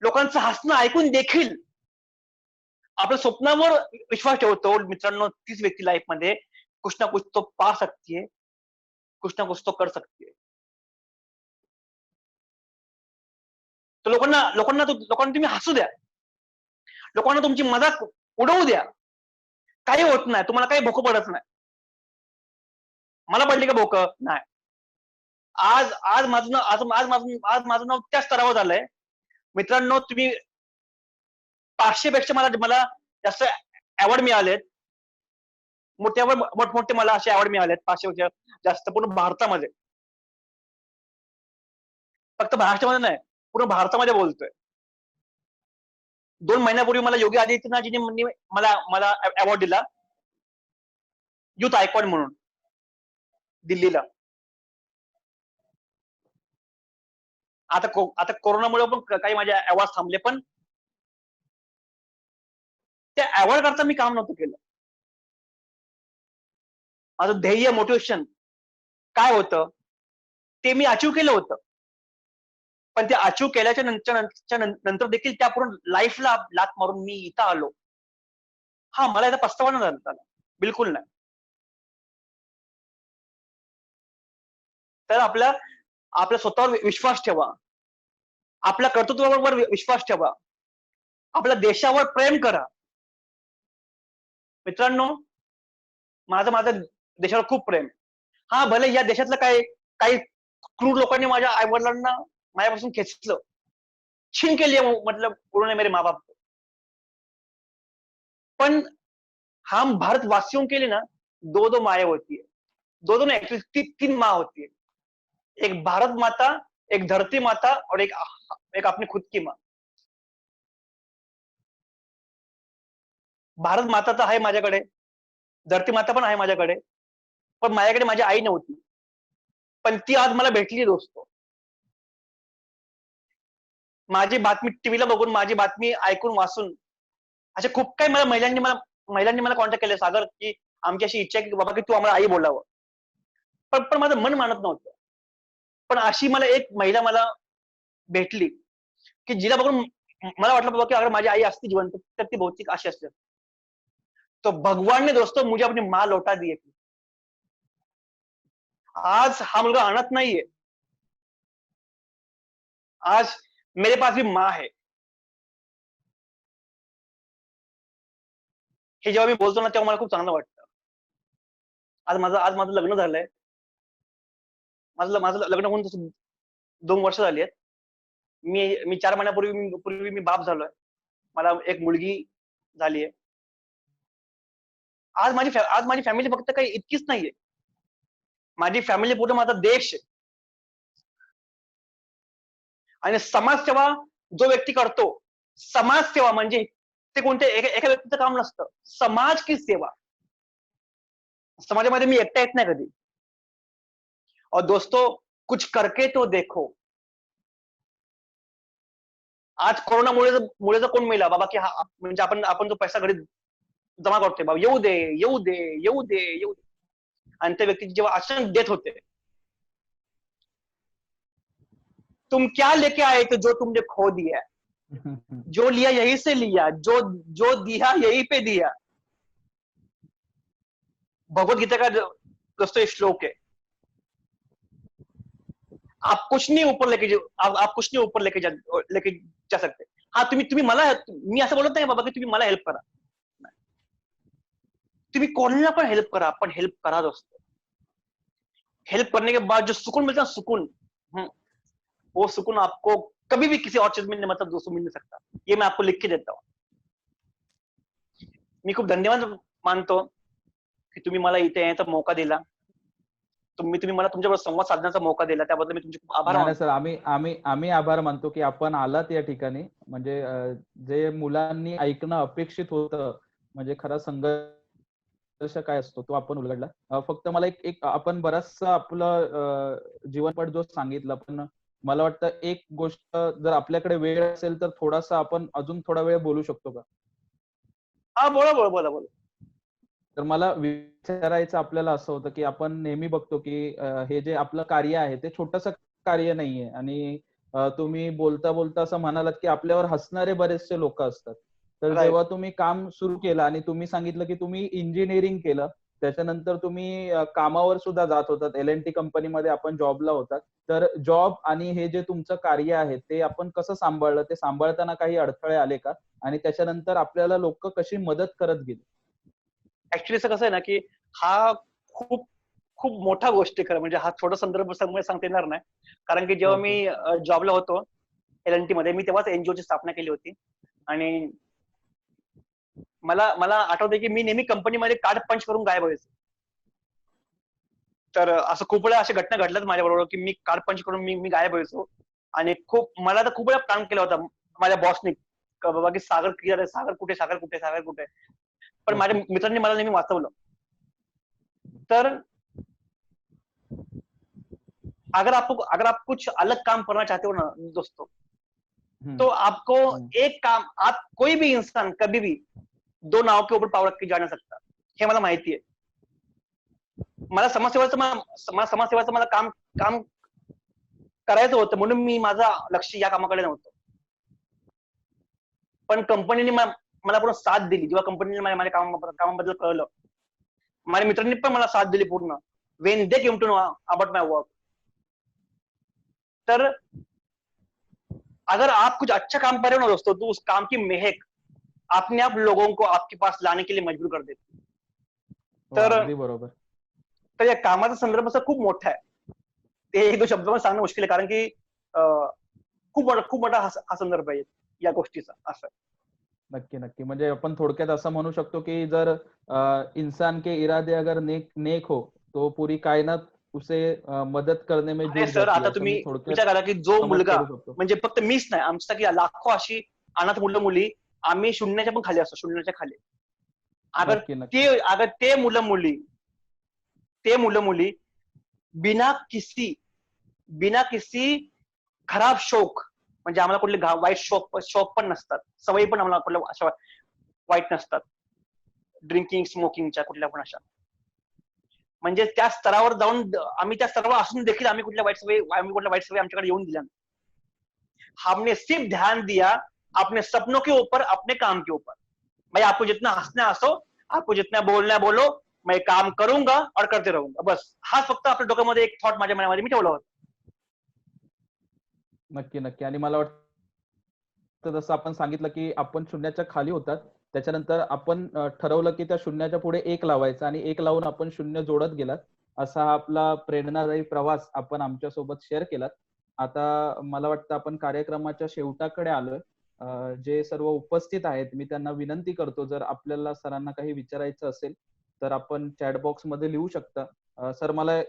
S6: लोकांचं हसणं ऐकून देखील आपल्या स्वप्नावर विश्वास ठेवतो मित्रांनो, तीच व्यक्ती लाईफ मध्ये कुछ ना कुछ तो पा सकती है, कुछ ना कुछ तो कर सकती है. तर लोकांना तुम्ही हसू द्या, लोकांना तुमची मजाक उडवू द्या, काही होत नाही, तुम्हाला काही भोकं पडत नाही. मला पडली का भोकं? नाही. आज आज माझं नाव आज आज माझं आज माझं नाव त्या स्तरावर झालंय मित्रांनो. तुम्ही 500 पेक्षा मला मला जास्त अवॉर्ड मिळालेत, मोठमोठे मला असे अवॉर्ड मिळालेत 500 पेक्षा जास्त पूर्ण भारतामध्ये. फक्त महाराष्ट्रामध्ये नाही, पूर्ण भारतामध्ये बोलतोय. 2 महिन्यापूर्वी मला योगी आदित्यनाथजींनी मला मला अवॉर्ड दिला, युथ आयकॉन म्हणून, दिल्लीला. आता कोरोनामुळे पण काही माझे अवॉर्ड थांबले, पण त्या अवॉर्ड करता मी काम नव्हतं केलं. माझं ध्येय, मोटिवेशन काय होतं ते मी अचीव्ह केलं होतं. पण ते अचीव्ह केल्याच्या नंतर देखील त्या पूर्ण लाईफला लात मारून मी इथं आलो. हा, मला याचा पस्तावा नाही झाला, बिलकुल नाही. तर आपल्या स्वतःवर विश्वास ठेवा, आपल्या कर्तृत्वावर विश्वास ठेवा, आपल्या देशावर प्रेम करा. मित्रांनो, माझं देशावर खूप प्रेम. हा, भले या देशातलं काही क्रूर लोकांनी माझ्या आईवडिलांना माझ्यापासून खेचलं, छीन के लिए मतलब उन्होंने मेरे माँ बाप को, पण हम भारतवासियों के लिए ना दो माया होती है, दो नहीं एक्चुअली 3 माँ होती है. एक भारत माता, एक धरती माता और एक अपनी खुद की माँ. भारत माता तर आहे माझ्याकडे, धरती माता पण आहे माझ्याकडे, पण माझ्याकडे माझी आई नव्हती, पण ती आज मला भेटली दोस्तो. माझी बातमी टीव्हीला बघून, माझी बातमी ऐकून वाचून अशा खूप काही महिलांनी मला कॉन्टॅक्ट केले, सागर, की आमची अशी इच्छा आहे की बाबा की तू आम्हाला आई बोलावं. पण माझं मन मानत नव्हतं. पण अशी मला एक महिला मला भेटली की जिला बघून मला वाटलं बाबा की अगर माझी आई असती जिवंत तर ती बहुतेक अशी असते. तो भगवान ने दोस्तों मुझे अपनी माँ लौटा दी है. आज हा मुलगा अनाथ नाहीये, आज मेरे पास भी माँ है. हे जेव्हा मी बोलतो ना तेव्हा मला खूप चांगलं वाटतं. आज माझं लग्न झालंय. माझं लग्न होऊन 2 वर्ष झाली आहेत. मी 4 महिन्यापूर्वी मी बाप झालोय. मला एक मुलगी झालीये. आज माझी फॅमिली फक्त काही इतकीच नाहीये. माझी फॅमिली पूर्ण माझा देश आहे. आणि समाजसेवा जो व्यक्ती करतो, समाजसेवा म्हणजे ते कोणत्या एका व्यक्तीचं काम नसतं, समाज की सेवा. समाजामध्ये मी एकटा येत नाही कधी. और दोस्तों, कुछ करके तो देखो. आज कोरोनामुळे जर कोण मेला बाबा की हा, म्हणजे आपण जो पैसा घरी जमा करतोय बाबा, येऊ दे, आणि त्या व्यक्तीची जेव्हा अचानक डेथ होते, तुम क्या लेके आए थे जो तुमने खो दिया, जो लिया यहीं से लिया, जो दिया यहीं पे दिया. भगवत गीता का दोस्तों श्लोक है. आप कुछ नहीं ऊपर लेके जा सकते. हा, तुम्ही मी असं बोलत नाही बाबा की तुम्ही मला हेल्प करा. तुम्ही कोणाला पण हेल्प करा, पण हेल्प करा दोस्तों. हेल्प करने के बाद जो सुकून मिलता है, सुकून, वो सुकून आपको कभी भी किसी और चीज में मतलब दोस्तों मिल नहीं सकता. ये मैं आपको लिख के देता हूँ. मी खूप धन्यवाद मानतो की तुम्ही मला इथे यायचा मौका दिला. तुम्ही मला तुमच्याबरोबर संवाद साधण्याचा मौका दिला, त्याबद्दल मी तुमचे खूप आभार
S1: नाही
S6: मानतो.
S1: सर, आम्ही आभार मानतो की आपण आलात या ठिकाणी. म्हणजे जे मुलांनी ऐकणं अपेक्षित होतं, म्हणजे खरा संघर्ष काय असतो तो आपण उलगडला. फक्त मला एक आपण बराचसा आपलं जीवनपट जो सांगितलं, पण मला वाटतं एक गोष्ट जर आपल्याकडे वेळ असेल तर थोडासा आपण अजून थोडा वेळ बोलू शकतो का?
S6: हा बोला बोला बोला बोला.
S1: तर मला विचारायचं आपल्याला असं होतं, की आपण नेहमी बघतो, की हे जे आपलं कार्य आहे ते छोटंसं कार्य नाहीये आणि तुम्ही बोलता-बोलता असं म्हणालात, की आपल्यावर हसणारे बरेचसे लोकं असतात. तर
S6: राईट.
S1: जेव्हा तुम्ही काम सुरू केलं आणि तुम्ही सांगितलं, की तुम्ही इंजिनिअरिंग केलं. त्याच्यानंतर तुम्ही कामावर सुद्धा जात होतात. एल-एन-टी कंपनीमध्ये आपण जॉबला होतात. तर जॉब आणि हे जे तुमचं कार्य आहे, ते आपण कसं सांभाळलं? ते सांभाळताना काही अडथळे आले का? आणि त्याच्यानंतर आपल्याला लोकं कशी मदत करत गेली?
S6: ऍक्च्युली कसं आहे ना, की हा खूप खूप मोठा गोष्ट आहे खरं म्हणजे. हा छोटा संदर्भ सांगता येणार नाही. कारण की जेव्हा
S1: ओके.
S6: मी जॉबला होतो एल-एन-टी मध्ये, मी तेव्हाच एनजीओची स्थापना केली होती. आणि मला मला आठवतंय, की मी नेहमी कंपनीमध्ये कार्ड पंच करून गायब व्हायचो. तर असं खूप वेळा अशा घटना घडल्यात माझ्याबरोबर, की मी कार्ड पंच करून मी मी गायब व्हायचो. आणि मला तर खूप वेळा प्लॅन केला होता माझ्या बॉसनी, बाबा की सागर क्लिअर आहे, सागर कुठे, सागर कुठे, सागर कुठे. पण
S1: ओके.
S6: माझ्या मित्रांनी मला नेहमी वाचवलं. तर अगर आप कुछ अलग काम करना चाहते हो ना दोस्तों,
S1: हं,
S6: तो आपको
S1: हं.
S6: एक काम, आप कोई भी इंसान कभी भी दो नाव के ऊपर पाव रख के जा नहीं सकता. हे मला माहिती आहे. मला समाजसेवाचं मला काम काम करायचं होतं म्हणून मी माझं लक्ष या कामाकडे नव्हतं. पण कंपनीने मला पूर्ण साथ दिली. जेव्हा कंपनीने माझ्या कामाबद्दल कळलं, माझ्या मित्रांनी पण मला साथ दिली पूर्ण. When they came to know about my work. तर अगर आप कुछ अच्छा काम कर रहे हो ना दोस्तों, तो उस काम की महक अपने आप लोगों को आपके पास लाने के लिए मजबूर कर देती.
S1: हो,
S6: तर
S1: अगदी बरोबर.
S6: तर या कामाचा संदर्भ असा खूप मोठा आहे. ते एक दोन शब्दामध्ये सांगणं मुश्किल आहे, कारण की अं, खूप मोठा हा संदर्भ आहे या गोष्टीचा. असं.
S1: नक्की, नक्की. म्हणजे आपण थोडक्यात असं म्हणू शकतो, की जर इंसान के इरादे अगर नेक नेक हो, तो पूरी कायनात उसे मदत करने में
S6: अरे
S1: जुट
S6: सर,
S1: जाती है,
S6: आता
S1: असं
S6: तुम्ही
S1: मी थोडक्यात
S6: विचार करा, की जो
S1: समज
S6: मुलगा
S1: करू शकतो.
S6: म्हणजे फक्त मीच नाही, आमच्यासारखी लाखो अशी अनाथ मुलं मुली, आम्ही शून्याच्या पण खाली असतो, शून्याच्या खाली. अगर
S1: नक्की,
S6: ते
S1: नक्की.
S6: अगर ते मुलं मुली बिना किसी बिना किसी खराब शौक, म्हणजे आम्हाला कुठले वाईट शौक पण नसतात, सवयी पण आम्हाला कुठल्या अशा वाईट नसतात, ड्रिंकिंग स्मोकिंगच्या कुठल्या पण अशा. म्हणजे त्या स्तरावर जाऊन आम्ही त्या स्तरावर असून देखील आम्ही कुठल्या वाईट सवयी आमच्याकडे येऊन दिल्या नाही. हमने सिर्फ ध्यान दिया अपने सपनों के ऊपर, अपने काम के ऊपर. भाई आपको जितना हंसना हंसो, आपको जितना बोलना है बोलो, मैं काम करूंगा और करते रहूंगा, बस. हा फक्त आपल्या डोक्यामध्ये एक थॉट माझ्या मनामध्ये मी ठेवला होता.
S1: नक्की, नक्की. आणि मला वाटतं जसं आपण सांगितलं, की आपण शून्याच्या खाली होतात. त्याच्यानंतर आपण ठरवलं, की त्या शून्याच्या पुढे 1 लावायचं आणि 1 लावून आपण शून्य जोडत गेलात. असा हा आपला प्रेरणादायी प्रवास आपण आमच्यासोबत शेअर केलात. आता मला वाटतं आपण कार्यक्रमाच्या शेवटाकडे आलोय. जे सर्व उपस्थित आहेत, मी त्यांना विनंती करतो, जर आपल्याला सरांना काही विचारायचं असेल, तर आपण चॅट बॉक्समध्ये लिहू शकता. सर मला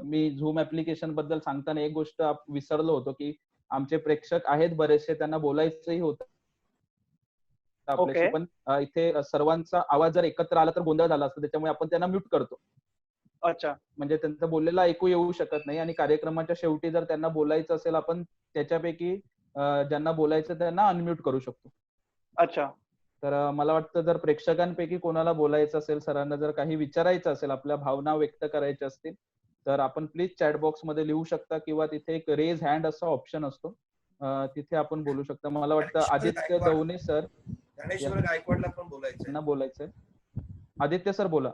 S1: मी Zoom ॲप्लिकेशन बद्दल सांगताना एक गोष्ट विसरलो होतो, की आमचे प्रेक्षक आहेत बरेचसे, त्यांना बोलायचंही होतं आपल्याशी.
S6: ओके.
S1: पण इथे सर्वांचा आवाज जर एकत्र आला तर गोंधळ झाला असता. त्याच्यामुळे आपण त्यांना म्यूट करतो.
S6: अच्छा.
S1: म्हणजे त्यांचं बोललेलं ऐकू येऊ शकत नाही आणि कार्यक्रमाच्या शेवटी जर त्यांना बोलायचं असेल, आपण त्याच्यापैकी ज्यांना बोलायचं त्यांना अनम्यूट करू शकतो.
S6: अच्छा.
S1: तर मला वाटतं जर प्रेक्षकांपैकी कोणाला बोलायचं असेल, सरांना जर काही विचारायचं असेल, आपल्या भावना व्यक्त करायच्या असतील, तर आपण प्लीज चॅट बॉक्समध्ये लिहू शकता किंवा तिथे एक रेज हँड असा ऑप्शन असतो. तिथे आपण बोलू शकता. मला वाटतं
S4: ज्ञानेश्वर
S1: आदित्य
S4: गायकवाड
S1: दवणे सर
S4: ज्ञानेश्वर गायकवाडला पण बोलायचंय.
S1: यांना बोलायचंय. आदित्य सर बोला.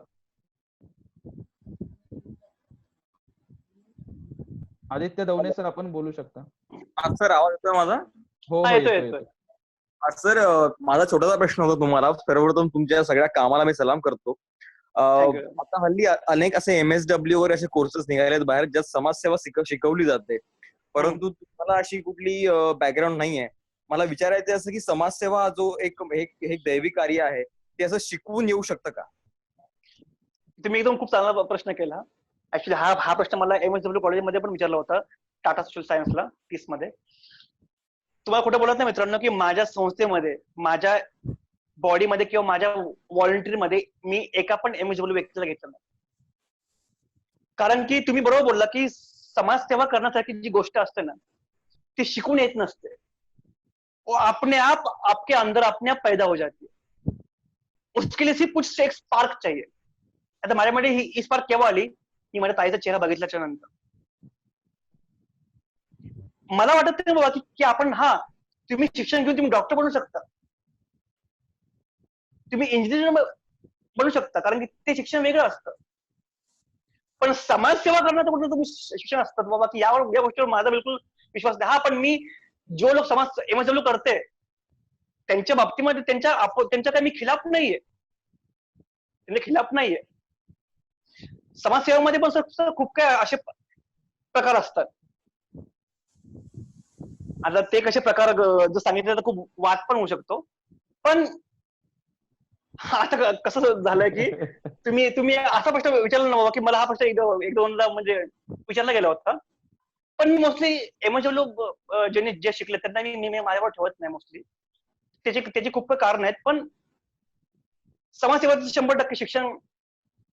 S1: आदित्य दवणे सर आपण बोलू शकता.
S7: हा सर, आवाज येतोय माझा?
S1: हो,
S6: हा,
S1: हो.
S6: येतोय
S1: येतोय,
S6: येतोय.
S1: येतोय.
S7: सर, माझा छोटासा प्रश्न होता तुम्हाला. सर्वप्रथम तुमच्या सगळ्या कामाला मी सलाम करतो.
S6: थँक्यू.
S7: आता हल्ली अनेक असे MSW वगैरे असे कोर्सेस निघालेत बाहेर, ज्यात समाजसेवा शिकवली जाते. परंतु तुम्हाला अशी कुठली बॅकग्राऊंड नाहीये. मला विचारायचं असं की समाजसेवा जो एक एक एक दैवी कार्य आहे, ते असं शिकवून येऊ शकतं का?
S6: तुम्ही एकदम खूप चांगला प्रश्न केला. ऍक्च्युली हा प्रश्न मला MSW कॉलेजमध्ये पण विचारला होता, टाटा सोशल सायन्सला 30 मध्ये. तुम्हाला खोटं बोलत नाही मित्रांनो, की माझ्या संस्थेमध्ये, माझ्या बॉडीमध्ये किंवा माझ्या व्हॉलंटिअरमध्ये मी एका पण MSW व्यक्तीला घेतलं नाही. कारण की तुम्ही बरोबर बोलला, की समाजसेवा करण्यासारखी जी गोष्ट असते ना, ती शिकून येत नसते, वो अपने आप आपके अंदर अपने आप पैदा हो जाती है. उसके लिए सिर्फ कुछ एक स्पार्क चाहिए. आता माझ्यामध्ये ही स्पार्क केव्हा आली, की माझ्या ताईचा चेहरा बघितल्याच्या नंतर मला वाटत नाही बाबा की आपण तुम्ही शिक्षण घेऊन तुम्ही डॉक्टर बनू शकता, तुम्ही इंजिनियर बनू शकता, कारण की ते शिक्षण वेगळं असतं. पण समाजसेवा करण्याचं कुठलं तुम्ही शिक्षण असतात बाबा, की या गोष्टीवर माझा बिलकुल विश्वास नाही. पण मी जो लोक समाज एमएसडब्ल्यू करते त्यांच्या बाबतीमध्ये त्यांच्या काय मी खिलाफ नाहीये, त्यांच्या खिलाफ नाहीये. समाजसेवेमध्ये पण खूप काय असे प्रकार असतात. आता ते कसे प्रकार जर सांगितले तर खूप वाद पण होऊ शकतो. पण आता कसं झालंय की तुम्ही असा प्रश्न विचारला ना बाबा, की मला हा प्रश्न एक दोनदा म्हणजे विचारला गेला होता. पण मी मोस्टली एमएसडब्ल्यू ज्यांनी जे शिकले त्यांना मी माझ्यावर ठेवत नाही मोस्टली. त्याची खूप कारण आहेत. पण समाजसेवेचं 100%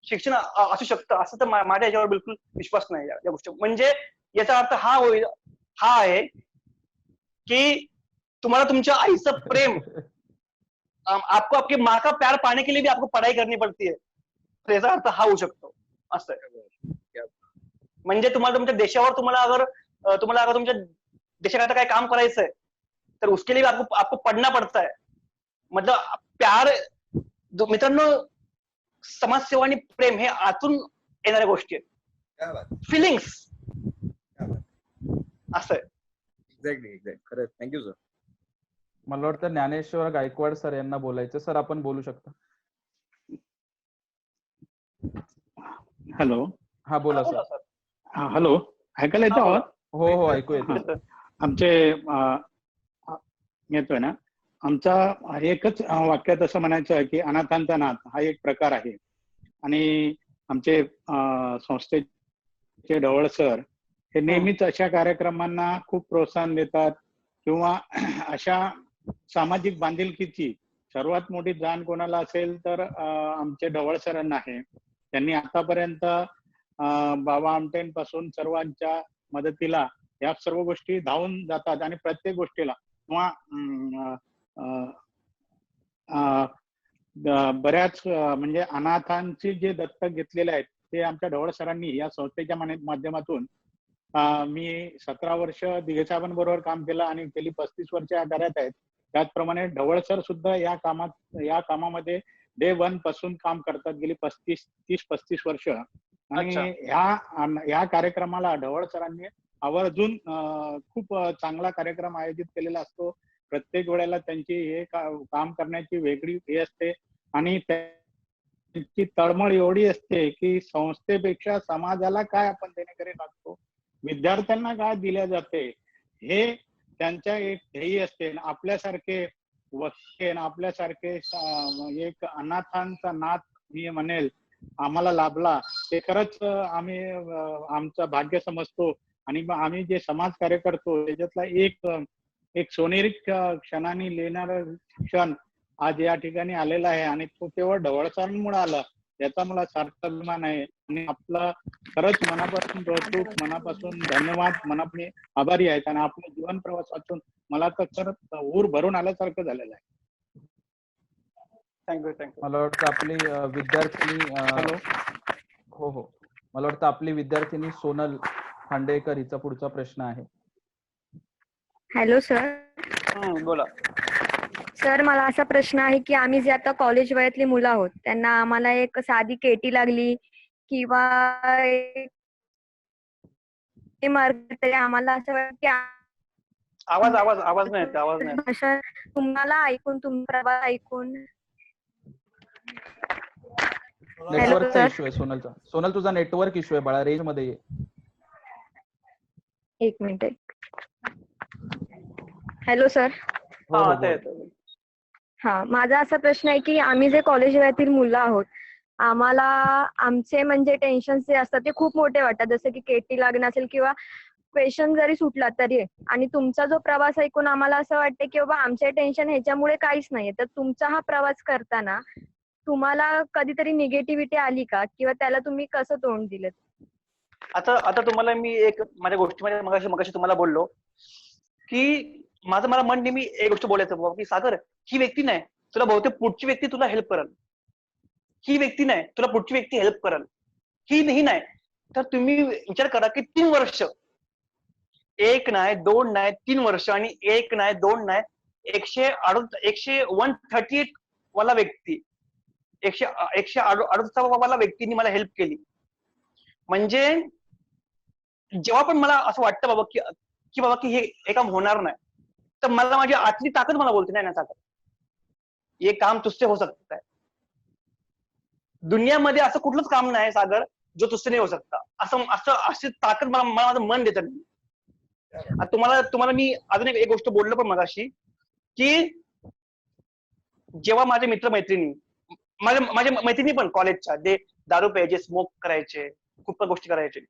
S6: शिक्षण असू शकतं असं तर माझ्या याच्यावर बिलकुल विश्वास नाही या गोष्टी. म्हणजे याचा अर्थ हा आहे कि तुम्हाला तुमच्या आईचं प्रेम, आपको आपकी माँ का प्यार पाने के लिए भी आपको पढ़ाई करनी पड़ती है, तर याचा अर्थ हा होऊ शकतो. असं आहे. म्हणजे तुम्हाला तुमच्या देशावर तुम्हाला अगर तुमच्या देशाकरता काय काम करायचंय तर उसके लिए भी आपको पढ़ना पड़ता है. मतलब प्यार, मित्रांनो, समाजसेवा आणि प्रेम हे आतून येणाऱ्या गोष्टी आहेत, फिलिंग्स असं आहे.
S7: एक्झॅक्टली खरं. Thank you sir.
S1: मला वाटतं ज्ञानेश्वर गायकवाड सर यांना बोलायचं. सर आपण बोलू शकता.
S8: हॅलो.
S1: हा बोला
S6: बोला
S1: सर.
S6: सर.
S8: हॅलो, ऐकायला येतो आवाज?
S1: हो ऐकू येतो.
S8: आमचे येतोय ना? आमचा एकच वाक्यात असं म्हणायचं आहे की अनाथांचा नाथ हा एक प्रकार आहे. आणि आमचे संस्थेचे ढवळ सर हे नेहमीच अशा कार्यक्रमांना खूप प्रोत्साहन देतात, किंवा अशा सामाजिक बांधिलकीची सर्वात मोठी जाण कोणाला असेल तर आमचे ढवळ सरांना आहे. त्यांनी आतापर्यंत बाबा आमटेंपासून सर्वांच्या मदतीला या सर्व गोष्टी धावून जातात, आणि प्रत्येक गोष्टीला किंवा बऱ्याच म्हणजे अनाथांची जे दत्तक घेतलेले आहेत ते आमच्या ढवळ सरांनी या संस्थेच्या माध्यमातून मी 17 वर्ष दिघे साहेबांबरोबर काम केलं आणि गेली 35 वर्ष या कार्यात आहेत. त्याचप्रमाणे ढवळ सर सुद्धा या कामामध्ये डे 1 पासून काम करतात, गेली 30-35 वर्ष. आणि ह्या कार्यक्रमाला ढवळ सरांनी आवर्जून खूप चांगला कार्यक्रम आयोजित केलेला असतो. प्रत्येक वेळेला त्यांची हे काम करण्याची वेगळी हे असते, आणि त्यांची तळमळ एवढी असते की संस्थेपेक्षा समाजाला काय आपण देणेकरी लागतो, विद्यार्थ्यांना काय दिल्या जाते, हे त्यांच्या एक ध्येय असते. आपल्यासारखे वक्ते, आपल्यासारखे एक अनाथांचा नाथ मी म्हणेल आम्हाला लाभला, ते खरंच आम्ही आमचं भाग्य समजतो. आणि आम्ही जे समाज कार्य करतो त्याच्यातला एक सोनेरी क्षणाने लिहिणारा क्षण आज या ठिकाणी आलेला आहे, आणि तो केवळ ढवळसरांमुळे आला याचा मला सार्थ अभिमान आहे. आणि आपला खरंच मनापासून कौतुक, मनापासून धन्यवाद, मनापासून आभारी आहेत. आणि आपल्या जीवन प्रवास वाचून मला तर खरंच ऊर भरून आल्यासारखं झालेलं आहे.
S6: थँक्यू.
S1: मला वाटतं आपली विद्यार्थिनी हो मला वाटतं आपली विद्यार्थिनी सोनल खांडेकर हिचा पुढचा प्रश्न आहे.
S9: Hello sir.
S6: बोला
S9: सर, मला असा प्रश्न आहे की आम्ही जे आता कॉलेज वयातली मुलं आहोत त्यांना आम्हाला एक साधी केटी लागली किंवा मार्ग तरी आम्हाला असं वाटतं की
S6: आवाज नाही येत.
S9: भाषा तुम्हाला ऐकून, तुमचा प्रवास ऐकून.
S1: नेटवर्कचा इश्यू आहे सोनलचा. सोनल तुझा नेटवर्क इश्यू आहे बाळा, रेंज मध्ये ये.
S9: एक मिनिट. Hello sir. हा, माझा असा प्रश्न आहे की आम्ही जे कॉलेज वयातील मुलं आहोत आम्हाला आमचे म्हणजे टेन्शन जे असतात ते खूप मोठे वाटतात, जसं की केटी लागणं असेल किंवा क्वेश्चन जरी सुटला तरी. आणि तुमचा जो प्रवास ऐकून आम्हाला असं वाटतं की बाबा आमचे टेन्शन ह्याच्यामुळे काहीच नाहीये. तर तुमचा हा प्रवास करताना तुम्हाला कधीतरी निगेटिव्हिटी आली का, किंवा त्याला तुम्ही कसं तोंड दिलं?
S6: आता तुम्हाला मी एक माझ्या गोष्टीमध्ये मगाशी तुम्हाला बोललो की मला मन नेहमी एक गोष्ट बोलायचं बाबा की सागर, ही व्यक्ती नाही तुला बहुतेक पुढची व्यक्ती तुला हेल्प करेल, ही व्यक्ती नाही तुला पुढची व्यक्ती हेल्प करेल, ही नाही तर तुम्ही विचार करा की 3 वर्ष, 1 नाही 2 नाही 3 वर्ष आणि 1 नाही 2 नाही 138 वाला व्यक्ती, 138 वाला व्यक्तीने मला हेल्प केली. म्हणजे जेव्हा पण मला असं वाटतं बाबा की बाबा की हे काम होणार नाही, तर मला माझी आतली ताकद मला बोलते नाही ना सागर, हे काम तुझसे हो सकता है. दुनियामध्ये असं कुठलंच काम नाही सागर जो तुझसे नाही हो सकता, अशी ताकद मला माझं मन देतं नाही. आता तुम्हाला मी अजून एक गोष्ट बोललो पण मगाशी, की जेव्हा माझे मित्र मैत्रिणी, माझ्या मैत्रिणी पण कॉलेजच्या, जे दारू प्यायचे, स्मोक करायचे, खूप गोष्टी करायचे,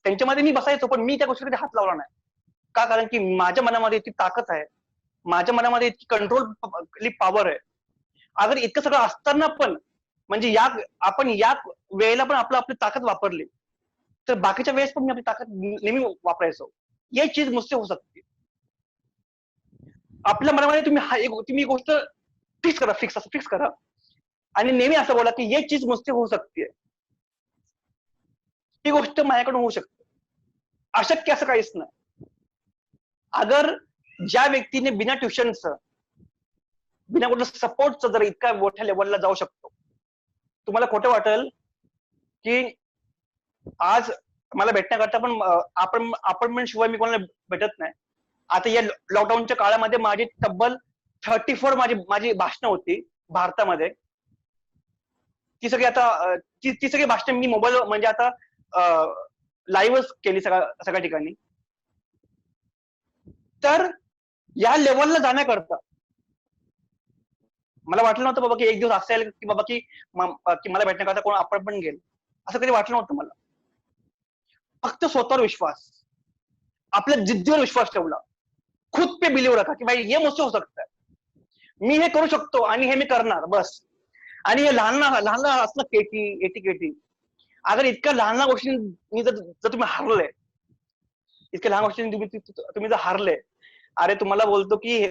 S6: त्यांच्यामध्ये मी बसायचो, पण मी त्या गोष्टीकडे हात लावला नाही. का? कारण की माझ्या मनामध्ये इतकी ताकद आहे, माझ्या मनामध्ये इतकी कंट्रोल पॉवर आहे. अगर इतकं सगळं असताना पण म्हणजे आपण या वेळेला पण आपली ताकद वापरली, तर बाकीच्या वेळेस पण मी आपली ताकद नेहमी वापरायचो. ये चीज मुझसे हो सकती है. आपल्या मनामध्ये तुम्ही गोष्ट फिक्स करा आणि नेहमी असं बोला की ये चीज मुझसे हो सकती है. ही गोष्ट माझ्याकडून होऊ शकते, अशक्य असं काहीच नाही. अगर ज्या व्यक्तीने बिना ट्युशनचं, बिना कुठलं सपोर्टचं जर इतक्या मोठ्या लेवलला जाऊ शकतो, तुम्हाला खोटं वाटेल की आज मला भेटण्याकरता पण अपॉइंटमेंट शिवाय मी कोणाला भेटत नाही. आता या लॉकडाऊनच्या काळामध्ये माझी तब्बल 34 माझी भाषणं होती भारतामध्ये. ती सगळी भाषणं मी मोबाईल म्हणजे आता लाईव्हच केली सगळ्या ठिकाणी. तर या लेवलला जाण्याकरता मला वाटलं नव्हतं बाबा की एक दिवस असं येईल की बाबा की मला भेटण्याकरता कोण अपॉइंटमेंट घेईल, असं कधी वाटलं नव्हतं मला. फक्त स्वतःवर विश्वास, आपल्या जिद्दीवर विश्वास ठेवला, खुद पे बिलीव रखा की भाई ये मुझसे हो सकता है, मी हे करू शकतो आणि हे मी करणार बस. आणि हे लहान असलं केटी, अगर इतक्या लहान गोष्टींनी जर तुम्ही हारले, इतक्या लहान गोष्टींनी तुम्ही जर हारले, अरे तुम्हाला बोलतो की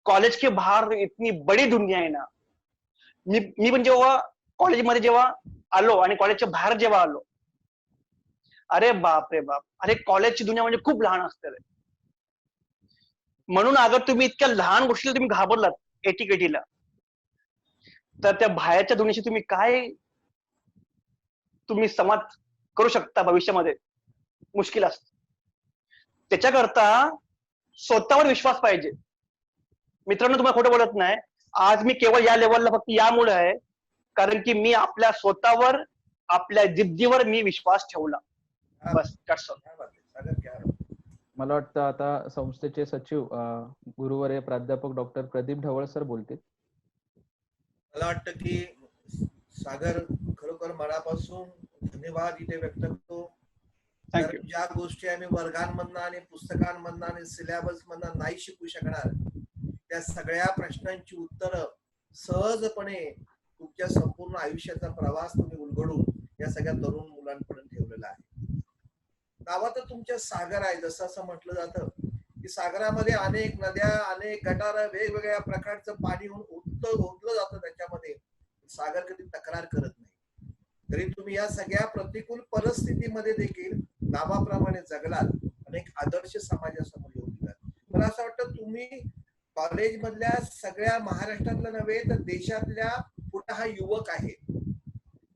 S6: कॉलेज के बाहर इतनी बड़ी दुनिया आहे ना. मी पण जेव्हा कॉलेजमध्ये जेव्हा आलो आणि कॉलेजच्या बाहेर जेव्हा आलो, अरे बाप रे बाप, अरे कॉलेजची दुनिया म्हणजे खूप लहान असते रे. म्हणून अगर तुम्ही इतक्या लहान गोष्टीला तुम्ही घाबरलात एटीकेटीला, तर त्या बाहेरच्या दुनियेशी तुम्ही संवाद करू शकता भविष्यामध्ये मुश्किल असतं. त्याच्याकरता स्वतःवर विश्वास पाहिजे. मित्रांनो, तुम्हाला खोटं बोलत नाही, आज मी केवळ या लेवलला फक्त यामुळे आहे कारण की मी आपल्या स्वतःवर, आपल्या जिद्दीवर मी विश्वास ठेवला. बस that's all.
S1: मला वाटतं आता संस्थेचे सचिव गुरुवर्य प्राध्यापक डॉक्टर प्रदीप ढवळ सर बोलतील.
S10: मला वाटतं की सागर खरोखर मनापासून धन्यवाद इथे व्यक्त करतो. कारण ज्या गोष्टी आम्ही वर्गांमधनं आणि पुस्तकांमधनं आणि सिलेबस मधनं नाही शिकू शकणार, त्या सगळ्या प्रश्नांची उत्तरं सहजपणे तुमच्या संपूर्ण आयुष्याचा प्रवास तुम्ही उलगडून या सगळ्या तरुण मुलांपर्यंत ठेवलेला आहे. नावात तुमच्या सागर आहे, जसं असं म्हटलं जातं की सागरामध्ये अनेक नद्या, अनेक गटार, वेगवेगळ्या प्रकारचं पाणी ओतलं जातं त्याच्यामध्ये. सागर कधी तक्रार करत नाही. तरी तुम्ही या सगळ्या प्रतिकूल परिस्थितीमध्ये देखील नावाप्रमाणे जगलात, अनेक आदर्श समाजासमोर येऊन दिलात. मला असं वाटतं तुम्ही कॉलेजमधल्या सगळ्या महाराष्ट्रातल्या नव्हे तर देशातल्या पुढे हा युवक आहे.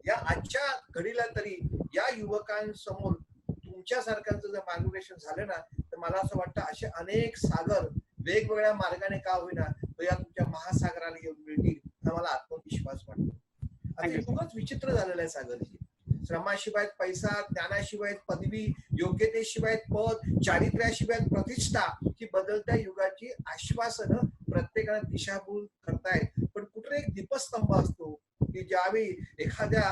S10: या आजच्या घडीला तरी या युवकांसमोर तुमच्यासारख्यांचं जर मार्गदर्शन झालं ना, तर मला असं वाटतं असे अनेक सागर वेगवेगळ्या मार्गाने का होईना तो या तुमच्या महासागराला येऊन मिळतील, हा मला आत्मविश्वास वाटतो. आता खूपच विचित्र झालेलं आहे सागरजी. श्रमाशिवाय पैसा, ज्ञानाशिवाय पदवी, योग्यतेशिवाय पद, चारित्र्याशिवाय प्रतिष्ठा, ही बदलत्या युगाची आश्वासनं प्रत्येकाला दिशाभूल करतायत. पण कुठे एक दीपस्तंभ असतो की ज्यावेळी एखाद्या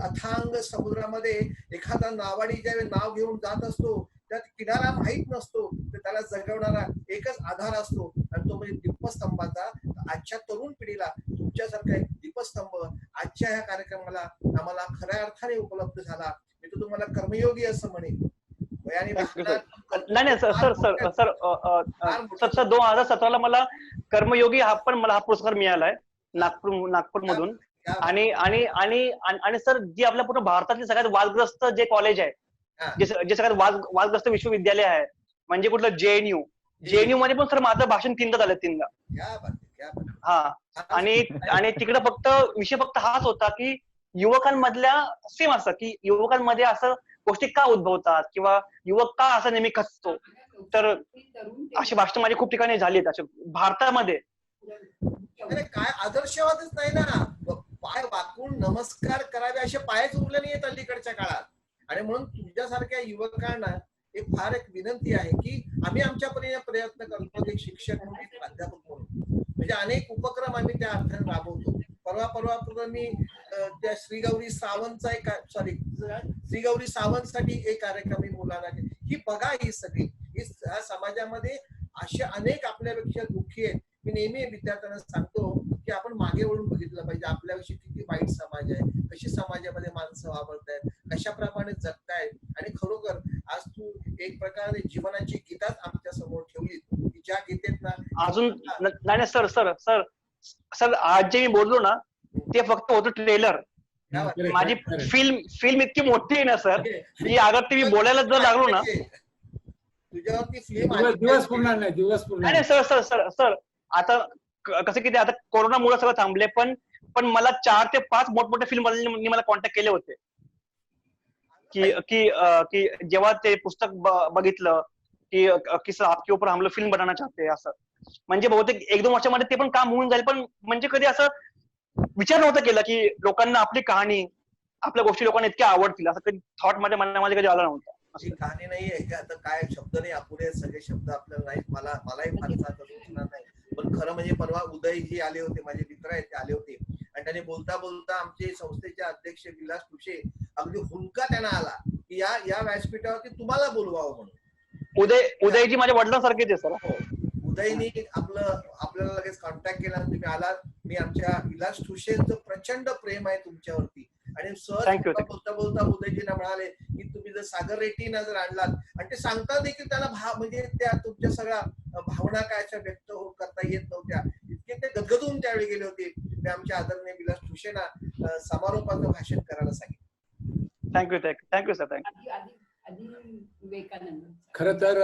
S10: अथांग समुद्रामध्ये एखादा नावाडी ज्यावेळी नाव घेऊन जात असतो, त्यात किनारा माहीत नसतो, तर त्याला जगवणारा एकच आधार असतो आणि तो म्हणजे दीपस्तंभाचा. आजच्या तरुण पिढीला तुमच्यासारखा एक दीपस्तंभ आजच्या ह्या कार्यक्रमाला आम्हाला खऱ्या अर्थाने उपलब्ध झाला. मी तो तुम्हाला कर्मयोगी असं म्हणेन. वयाने
S6: नाही नाही sir sir sir sir sir sir 2017ला मला कर्मयोगी हा पुरस्कार मिळालाय नागपूर मधून. आणि आणि आणि आणि सर जी आपल्या पूर्ण भारतातली सगळ्यात वादग्रस्त जे कॉलेज आहे, जे सगळ्यात वादग्रस्त विश्वविद्यालय आहे म्हणजे कुठलं जेएनयू मध्ये पण सर माझं भाषण 3दा झालं 3दा. हा आणि तिकडे फक्त विषय फक्त हाच होता की युवकांमधल्या सेम असं की युवकांमध्ये असं गोष्टी का उद्भवतात किंवा युवक का असं नेहमी खचतो. तर अशी भाषण माझी खूप ठिकाणी झाली आहेत अशा भारतामध्ये.
S10: काय आदर्शवादच नाही ना, पाय वाकून नमस्कार करावे असे पायच उरले नाहीयेत अलीकडच्या काळात. आणि म्हणून तुमच्यासारख्या युवकांना फार एक विनंती आहे की आम्ही आमच्या परीने प्रयत्न करतो, एक शिक्षक म्हणून, प्राध्यापक म्हणून, म्हणजे अनेक उपक्रम आम्ही त्या अर्थाने राबवतो. परवा मी त्या श्रीगौरी सावंतसाठी एक कार्यक्रम मी मुलांना ही बघा, ही सगळी ह्या समाजामध्ये असे अनेक आपल्यापेक्षा दुःखी आहेत. मी नेहमी विद्यार्थ्यांना सांगतो की आपण मागे वळून बघितलं पाहिजे आपल्याविषयी किती वाईट समाज आहे, कशी समाजामध्ये माणसं वावरतायत, कशा प्रमाणे जगतायत. आणि खरोखर आज तू एक प्रकारे जीवनाची गीताच आमच्या समोर ठेवली की ज्या गीतेत ना
S6: अजून नाही सर सर सर सर आज जे मी बोललो ना ते फक्त होतं ट्रेलर. माझी फिल्म इतकी मोठी आहे ना सर की अगर ती मी बोलायला जर लागलो ना
S10: तुझ्यावरती फिल्म
S6: नाही सर सर सर सर आता कसं की आता कोरोनामुळे सगळं थांबले, पण मला 4 ते 5 मोठमोठ्या फिल्म वाल्यांनी मला कॉन्टॅक्ट केले होते की जेव्हा ते पुस्तक बघितलं की सर आपके ऊपर हम लोग फिल्म बनाना चाहते हैं असं. म्हणजे बहुतेक 1-2 वर्षामध्ये ते पण काम होऊन जाईल, पण म्हणजे कधी असं विचार नव्हता केला की लोकांना आपली कहाणी आपल्या गोष्टी लोकांना इतक्या आवडतील असं कधी थॉट माझ्या मनामध्ये कधी आला नव्हता.
S10: अशी कहाणी नाहीये का आता काय शब्द नाही अपुरे सगळे शब्द आपल्याला नाही, मलाही फारसा सुचणार नाही. पण खरं म्हणजे परवा उदय जी आले होते, माझे मित्र आहेत ते आले होते आणि त्याने बोलता आमचे संस्थेचे अध्यक्ष विलास तुषे अगदी हुंका त्यांना आला की या व्यासपीठावरती तुम्हाला बोलवावं म्हणून.
S6: उदयजी माझ्या वडिलांसारखेच आहे सर.
S10: उदयनी आपल्याला लगेच कॉन्टॅक्ट केला, तुम्ही आलात. मी आमच्या विलास ठुशेंचं प्रचंड प्रेम आहे तुमच्यावरती. आणि सहज बोलता उदयजींना म्हणाले की तुम्ही जर सागर रेड्डींना जर आणलात आणि ते सांगता देखील त्यांना म्हणजे त्या तुमच्या सगळ्या भावना काय अशा व्यक्त करता येत नव्हत्या, इतके ते गदगदून त्यावेळी गेले होते. मी आमच्या आदरणीय विलास ठुशेंना समारोपाचं भाषण करायला सांगितलं.
S6: Thank you sir.
S11: खर तर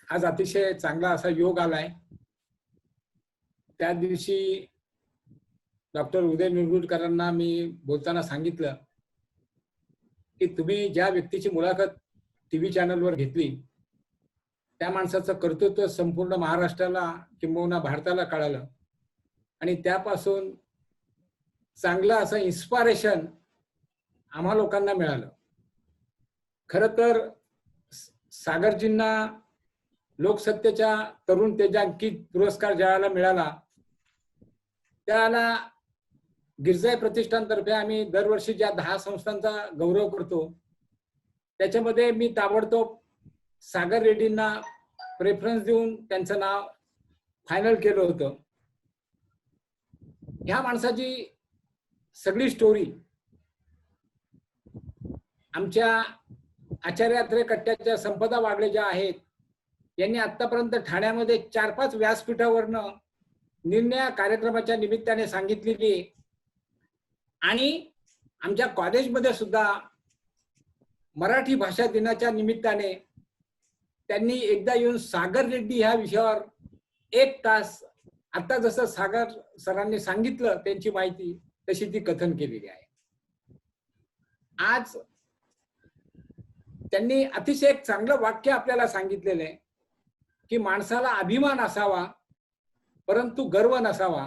S11: आज अतिशय चांगला असा योग आलाय. त्या दिवशी डॉक्टर उदय निरगुडकरांना मी बोलताना सांगितलं की तुम्ही ज्या व्यक्तीची मुलाखत टीव्ही चॅनलवर घेतली त्या माणसाचं कर्तृत्व संपूर्ण महाराष्ट्राला किंबहुना भारताला कळालं आणि त्यापासून चांगलं असं इन्स्पायरेशन आम्हा लोकांना मिळालं. खरं तर सागरजींना लोकसत्तेच्या तरुण तेजांकित पुरस्कार ज्याला मिळाला त्याला गिरजाई प्रतिष्ठानतर्फे आम्ही दरवर्षी ज्या 10 संस्थांचा गौरव करतो त्याच्यामध्ये मी ताबडतोब सागर रेड्डींना प्रेफरन्स देऊन त्यांचं नाव फायनल केलं होतं. ह्या माणसाची सगळी स्टोरी आमच्या आचार्यात्रे कट्ट्याच्या संपदा वागळे ज्या आहेत यांनी आतापर्यंत ठाण्यामध्ये 4-5 व्यासपीठावरनं निर्णय कार्यक्रमाच्या निमित्ताने सांगितलेली आणि आमच्या कॉलेजमध्ये सुद्धा मराठी भाषा दिनाच्या निमित्ताने त्यांनी एकदा येऊन सागर रेड्डी ह्या विषयावर 1 तास आता जसं सागर सरांनी सांगितलं त्यांची माहिती तशी ती कथन केलेली आहे. आज त्यांनी अतिशय एक चांगलं वाक्य आपल्याला सांगितलेलं आहे की माणसाला अभिमान असावा परंतु गर्व नसावा.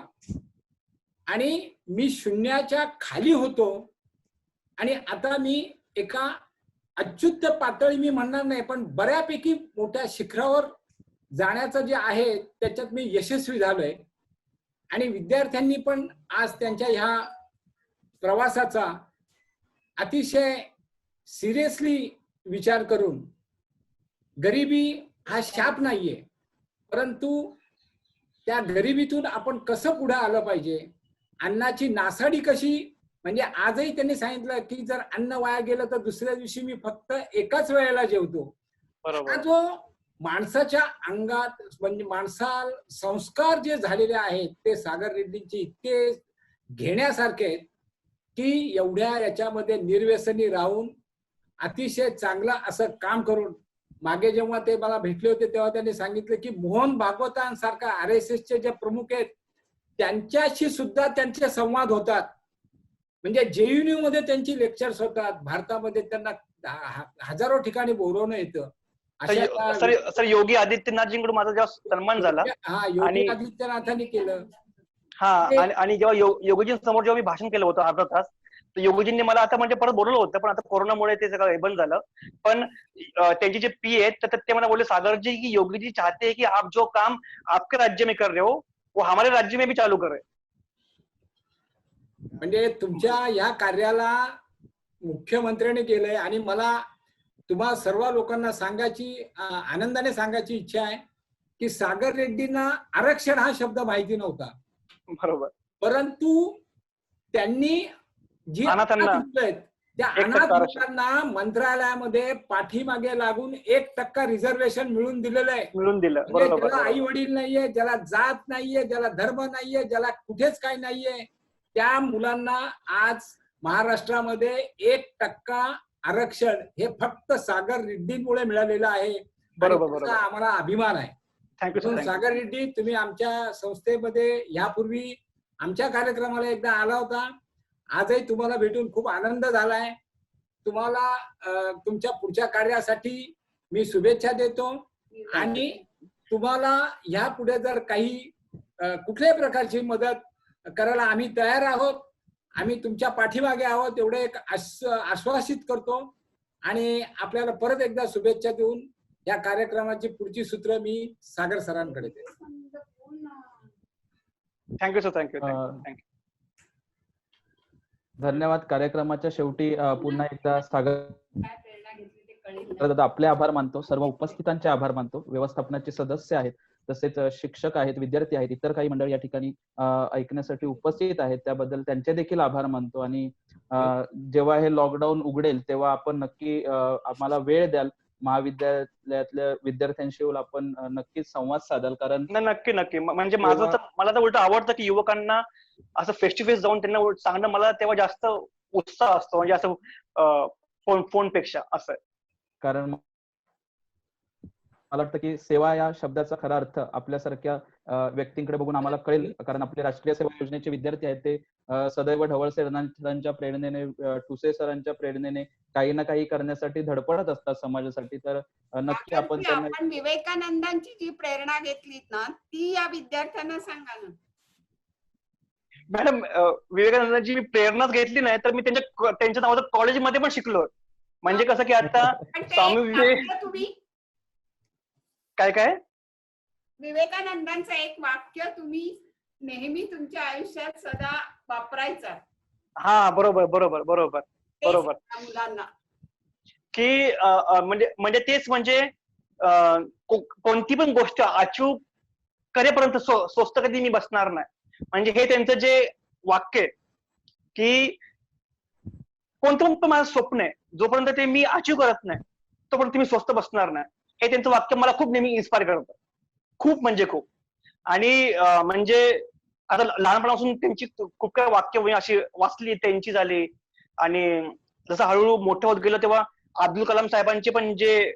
S11: आणि मी शून्याच्या खाली होतो आणि आता मी एका अच्युत पातळी मी म्हणणार नाही पण बऱ्यापैकी मोठ्या शिखरावर जाण्याचं जे आहे त्याच्यात मी यशस्वी झालोय. आणि विद्यार्थ्यांनी पण आज त्यांच्या ह्या प्रवासाचा अतिशय सिरियसली विचार करून गरिबी हा शाप नाहीये परंतु त्या गरिबीतून आपण कसं पुढे आलं पाहिजे, अन्नाची नासाडी कशी म्हणजे आजही त्यांनी सांगितलं की जर अन्न वाया गेलं तर दुसऱ्या दिवशी मी फक्त एकाच वेळेला जेवतो.
S6: बरोबर.
S11: हा जो माणसाच्या अंगात म्हणजे संस्कार जे झालेले आहेत ते सागर रेड्डींचे इतके घेण्यासारखे आहेत की एवढ्या याच्यामध्ये निर्व्यसनी राहून अतिशय चांगलं असं काम करून मागे जेव्हा ते मला भेटले होते तेव्हा त्यांनी सांगितलं की मोहन भागवतांसारखा RSSचे जे प्रमुख आहेत त्यांच्याशी सुद्धा त्यांचे संवाद होतात. म्हणजे JNU मध्ये त्यांची लेक्चर्स होतात. भारतामध्ये त्यांना हजारो ठिकाणी बोलवणं येतं.
S6: सर योगी आदित्यनाथजींकडून माझा जेव्हा सन्मान झाला
S11: हा योगी आदित्यनाथांनी केलं.
S6: हा आणि जेव्हा योगीजींसमोर जेव्हा मी भाषण केलं होतं अर्धा तास, तर योगीजींनी मला आता म्हणजे परत बोलवलं होतं, पण आता कोरोनामुळे ते सगळं बंद झालं. पण त्यांचे जे पी आहेत तर ते मला बोलले, सागर जी की योगी जी चाहते हैं कि आप जो काम आपके राज्य में कर रहे हो वो हमारे राज्य में भी चालू करें.
S11: म्हणजे तुमच्या या कार्याला मुख्यमंत्र्यांनी केलंय आणि मला तुम्हा सर्व लोकांना सांगायची आनंदाने सांगायची इच्छा आहे की सागर रेड्डींना आरक्षण हा शब्द माहिती नव्हता.
S6: बरोबर.
S11: परंतु त्यांनी जी
S6: अनाथांना
S11: त्या अनाथ लोकांना मंत्रालयामध्ये पाठीमागे लागून 1% रिझर्वेशन मिळून दिलेलं आहे.
S6: मिळून दिलं.
S11: ज्याला आई वडील नाहीये, ज्याला जात नाहीये, ज्याला धर्म नाहीये, ज्याला कुठेच काही नाहीये, त्या मुलांना आज महाराष्ट्रामध्ये 1% आरक्षण हे फक्त सागर रेड्डींमुळे मिळालेलं आहे.
S6: बरोबर.
S11: आम्हाला अभिमान आहे.
S6: थँक्यू
S11: सागर रेड्डी, तुम्ही आमच्या संस्थेमध्ये यापूर्वी आमच्या कार्यक्रमाला एकदा आला होता. आजही तुम्हाला भेटून खूप आनंद झालाय. तुम्हाला तुमच्या पुढच्या कार्यासाठी मी शुभेच्छा देतो आणि तुम्हाला यापुढे जर काही कुठल्याही प्रकारची मदत करायला आम्ही तयार आहोत. आम्ही तुमच्या पाठीमागे आहोत एवढे एक आश्वासित करतो आणि आपल्याला परत एकदा शुभेच्छा देऊन या कार्यक्रमाची पुढची सूत्र मी सागर सरांकडे देतो.
S6: Thank you sir. थँक्यू.
S1: धन्यवाद. कार्यक्रमाच्या शेवटी पुन्हा एकदा सागर दादा आपले आभार मानतो, सर्व उपस्थितांचे आभार मानतो, व्यवस्थापनाचे सदस्य आहेत, तसेच शिक्षक आहेत, विद्यार्थी आहेत, इतर काही मंडळ या ठिकाणी ऐकण्यासाठी उपस्थित आहेत, त्याबद्दल त्यांचे देखील आभार मानतो. आणि जेव्हा हे लॉकडाऊन उघडेल तेव्हा आपण नक्की आम्हाला वेळ द्याल, महाविद्यालयातल्या विद्यार्थ्यांशी आपण नक्कीच संवाद साधाल. कारण
S6: नक्की म्हणजे मला तर उलट आवडतं की युवकांना असं फेस टू फेस जाऊन त्यांना सांगणं मला तेव्हा जास्त उत्साह असतो, म्हणजे असं फोनपेक्षा असं. कारण मला वाटतं की सेवा या शब्दाचा खरा अर्थ आपल्यासारख्या व्यक्तींकडे बघून आम्हाला कळेल. कारण आपले राष्ट्रीय सेवा योजनेचे विद्यार्थी आहेत ते सदैव ढवळ सरांच्या प्रेरणेने, टुसे सरांच्या प्रेरणेने काही ना काही करण्यासाठी धडपडत असतात समाजासाठी. तर नक्की आपण
S12: विवेकानंदांची जी प्रेरणा घेतलीत ना ती या विद्यार्थ्यांना सांगा ना.
S6: मॅडम, विवेकानंदांची मी प्रेरणाच घेतली नाही तर मी त्यांच्या नावाचं कॉलेजमध्ये पण शिकलो. म्हणजे कसं की आता स्वामी विवेक काय
S12: विवेकानंदांचं एक वाक्य तुम्ही नेहमी तुमच्या आयुष्यात सदा वापरायचं.
S6: हा बरोबर
S12: मुलांना
S6: की म्हणजे तेच म्हणजे कोणती पण गोष्ट अचीव करेपर्यंत स्वस्त कधी मी बसणार नाही. म्हणजे हे त्यांचं जे वाक्य आहे की कोणतं पण माझं स्वप्न आहे, जोपर्यंत ते मी अचीव करत नाही तोपर्यंत मी स्वस्त बसणार नाही. हे त्यांचं वाक्य मला खूप नेहमी इन्स्पायर करतं, खूप म्हणजे खूप. आणि म्हणजे आता लहानपणापासून त्यांची खूप काही वाक्य अशी वाचली, त्यांची झाली. आणि जसं हळूहळू मोठं होत गेलं तेव्हा अब्दुल कलाम साहेबांचे पण जे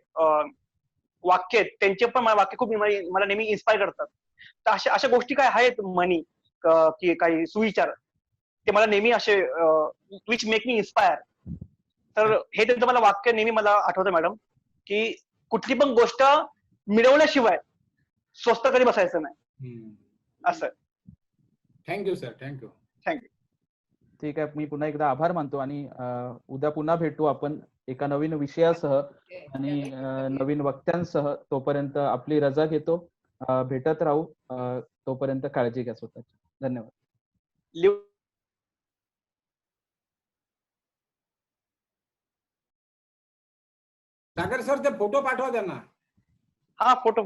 S6: वाक्य आहेत त्यांचे पण वाक्य खूप मला नेहमी इन्स्पायर करतात. तर अशा गोष्टी काय आहेत म्हणी की काही सुविचार, ते मला नेहमी असे विच मेक मी इन्स्पायर. तर हे त्यांचं मला वाक्य नेहमी मला आठवतं मॅडम की कुठली पण गोष्ट मिळवल्याशिवाय स्वस्त कधी बसायचं नाही असं.
S11: Thank you sir. थँक्यू.
S1: ठीक आहे. मी पुन्हा एकदा आभार मानतो आणि उद्या पुन्हा भेटू आपण एका नवीन विषयासह आणि नवीन वक्त्यांसह. तोपर्यंत आपली रजा घेतो. भेटत राहू. तोपर्यंत काळजी घ्या स्वतःची. धन्यवाद.
S11: सागर सर ते फोटो पाठवा त्यांना.
S6: हा फोटो